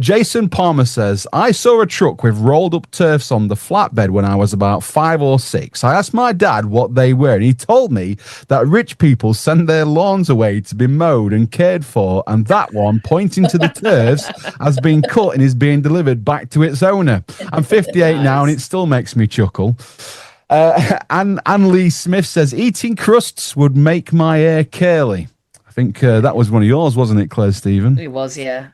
S2: Jason Palmer says, I saw a truck with rolled up turfs on the flatbed when I was about 5 or 6. I asked my dad what they were, and he told me that rich people send their lawns away to be mowed and cared for, and that one, pointing to the turfs, has been cut and is being delivered back to its owner. I'm 58 now, and it still makes me chuckle. Anne Lee Smith says, eating crusts would make my hair curly. I think that was one of yours, wasn't it, Claire Stephen?
S4: It was, yeah.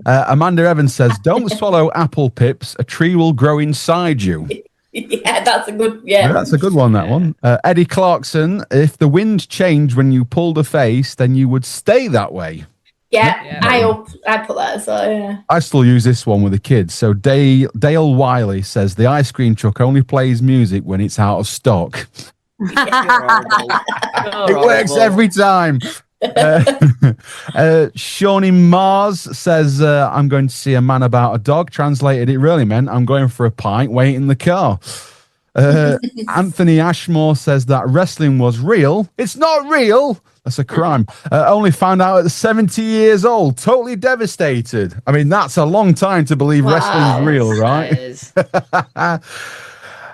S2: Amanda Evans says, don't swallow apple pips. A tree will grow inside you.
S3: Yeah, that's a good, yeah.
S2: That's a good one, that one. Eddie Clarkson, if the wind changed when you pulled a face, then you would stay that way.
S3: Yeah. I put that as well, yeah.
S2: I still use this one with the kids. So Dale Wiley says, the ice cream truck only plays music when it's out of stock. It works every time. Shawnee Mars says, I'm going to see a man about a dog. Translated, it really meant I'm going for a pint, wait in the car. Anthony Ashmore says that wrestling was real. It's not real. That's a crime. Only found out at 70 years old. Totally devastated. I mean, that's a long time to believe wrestling's real, right?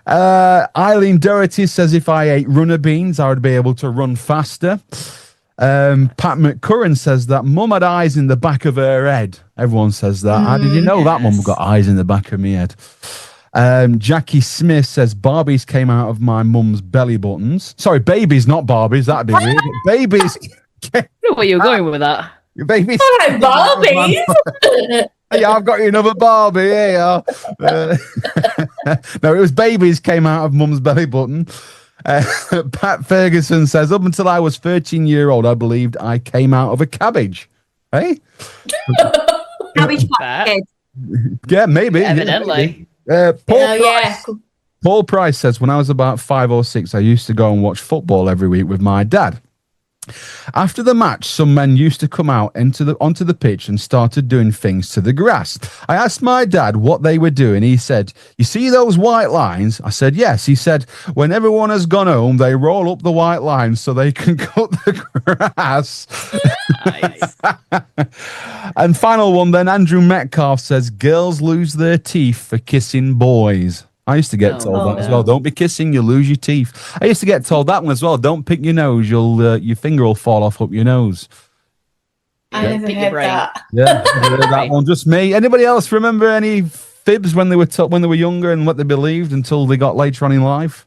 S2: Eileen Doherty says, if I ate runner beans, I would be able to run faster. Pat McCurran says that mum had eyes in the back of her head. Everyone says that. How did you know that mum got eyes in the back of my head? Jackie Smith says Barbies came out of my mum's belly buttons. Sorry, babies, not Barbies. That'd be weird. Babies.
S4: I know where you're going with that.
S2: Your babies.
S3: I like Barbies.
S2: Yeah, I've got you another Barbie. Here you are. No, it was babies came out of mum's belly button. Pat Ferguson says, up until I was 13-year-old, I believed I came out of a cabbage. Hey?
S5: Cabbage
S4: That.
S2: Yeah, maybe.
S4: Evidently.
S2: Paul Price says, when I was about 5 or 6, I used to go and watch football every week with my dad. After the match, some men used to come out onto the pitch and started doing things to the grass. I asked my dad what they were doing. He said, you see those white lines? I said, yes. He said, when everyone has gone home, they roll up the white lines so they can cut the grass. And final one then, Andrew Metcalf says, girls lose their teeth for kissing boys. I used to get told that as well. Don't be kissing, you lose your teeth. I used to get told that one as well. Don't pick your nose, your finger will fall off up your nose.
S3: I never heard that.
S2: Yeah, never heard that one. Just me. Anybody else remember any fibs when they were younger and what they believed until they got later on in life?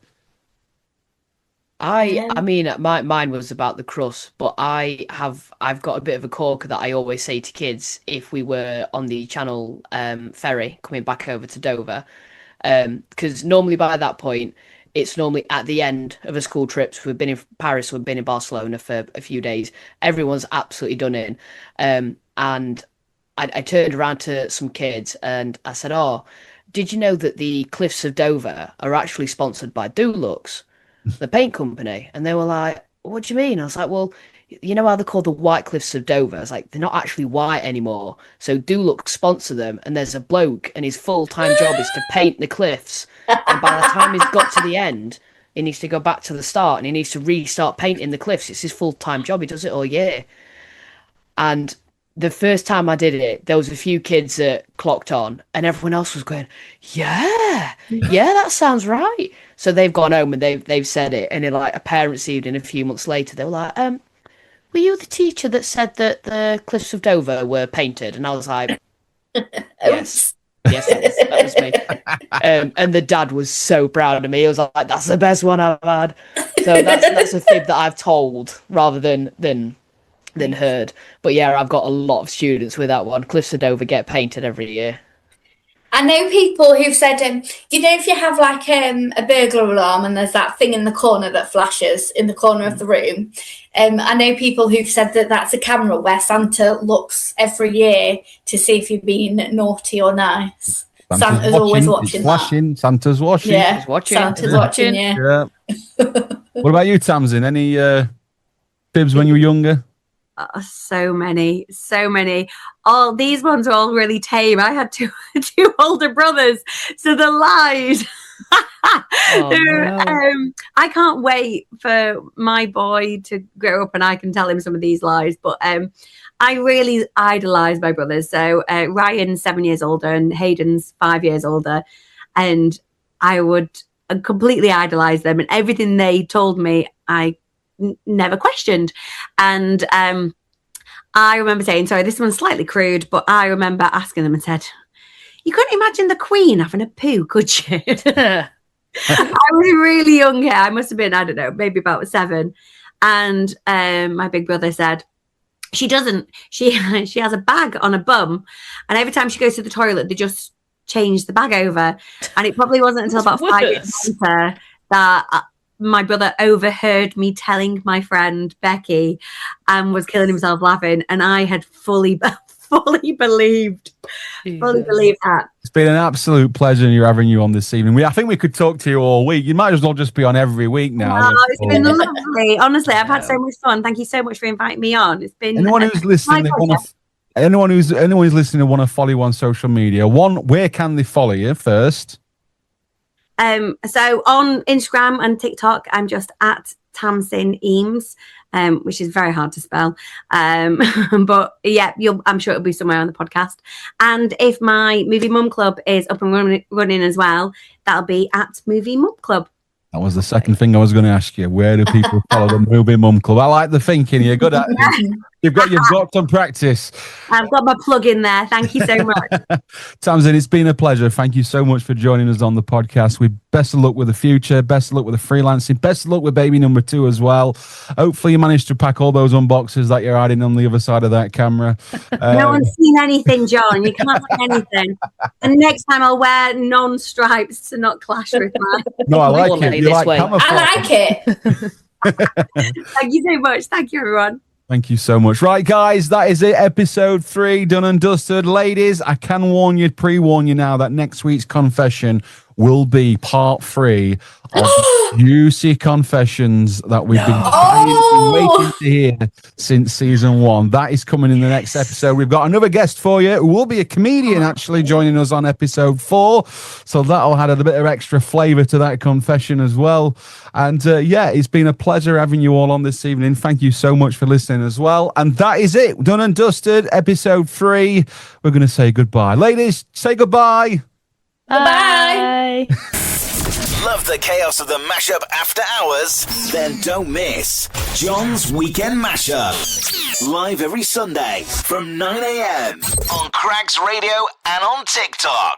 S4: I mean, mine was about the crust, but I've got a bit of a corker that I always say to kids if we were on the Channel ferry coming back over to Dover. Because normally by that point, it's normally at the end of a school trip. So we've been in Paris, we've been in Barcelona for a few days. Everyone's absolutely done in. And I turned around to some kids and I said, oh, did you know that the Cliffs of Dover are actually sponsored by Dulux, the paint company? And they were like, what do you mean? I was like, well, you know how they're called the White Cliffs of Dover? It's like, they're not actually white anymore. So Dulux sponsor them, and there's a bloke, and his full-time job is to paint the cliffs. And by the time he's got to the end, he needs to go back to the start, and he needs to restart painting the cliffs. It's his full-time job. He does it all year. And the first time I did it, there was a few kids that clocked on, and everyone else was going, yeah, that sounds right. So they've gone home, and they've said it. And in like a parents' evening a few months later, they were like, were you the teacher that said that the Cliffs of Dover were painted? And I was like, yes, that was me. And the dad was so proud of me. He was like, that's the best one I've had. So that's a fib that I've told rather than heard. But yeah, I've got a lot of students with that one. Cliffs of Dover get painted every year.
S3: I know people who've said, you know, if you have like a burglar alarm and there's that thing in the corner that flashes in the corner of the room, I know people who've said that that's a camera where Santa looks every year to see if you're being naughty or nice. Santa's always watching.
S2: Flashing. Santa's watching.
S3: Yeah,
S4: He's watching.
S3: Santa's watching. Yeah.
S2: What about you, Tamsin? Any fibs when you were younger?
S5: So many. All these ones are all really tame. I had two older brothers, so the lies. I can't wait for my boy to grow up and I can tell him some of these lies. But I really idolize my brothers. So Ryan's 7 years older and Hayden's 5 years older, and I would completely idolize them, and everything they told me, I never questioned. And I remember saying, sorry, this one's slightly crude, but I remember asking them and said, you couldn't imagine the Queen having a poo, could you? I was really young here. I must have been, I don't know, maybe about 7. And my big brother said, she doesn't. She has a bag on a bum. And every time she goes to the toilet, they just change the bag over. And it probably wasn't until about 5 years later that my brother overheard me telling my friend Becky and was killing himself laughing. And I had fully believed that.
S2: It's been an absolute pleasure having you on this evening. I think we could talk to you all week. You might as well just be on every week now.
S5: Oh, it's been lovely. Honestly, I've had so much fun. Thank you so much for inviting me on. It's been
S2: anyone who's listening. Anyone who's listening and want to follow you on social media. Where can they follow you first?
S5: So on Instagram and TikTok, I'm just at Tamsin Eames. Which is very hard to spell. But yeah, I'm sure it'll be somewhere on the podcast. And if my Movie Mum Club is up and running as well, that'll be at Movie Mum Club. That
S2: was the second thing I was going to ask you. Where do people follow the Movie Mum Club? I like the thinking. You're good at it. You've got some practice.
S5: I've got my plug in there. Thank you so much.
S2: Tamsin, it's been a pleasure. Thank you so much for joining us on the podcast. Best of luck with the future. Best of luck with the freelancing. Best of luck with baby number 2 as well. Hopefully you managed to pack all those unboxes that you're hiding on the other side of that camera.
S5: No one's seen anything, John. You can't see anything. And next time I'll wear non-stripes to not clash with mine.
S2: No, I like it. You like camouflage.
S3: I like it.
S5: Thank you so much. Thank you, everyone.
S2: Thank you so much. Right, guys, that is it. Episode 3 done and dusted. Ladies, I can pre-warn you now that next week's confession will be part 3 of juicy confessions that we've been waiting to hear since season 1. That is coming in the next episode. We've got another guest for you who will be a comedian actually joining us on episode 4. So that'll add a bit of extra flavour to that confession as well. And it's been a pleasure having you all on this evening. Thank you so much for listening as well. And that is it. Done and dusted. Episode 3. We're going to say goodbye. Ladies, say goodbye.
S3: Bye.
S1: Love the chaos of the mashup after hours? Then don't miss John's Weekend Mashup. Live every Sunday from 9 a.m. on Crags Radio and on TikTok.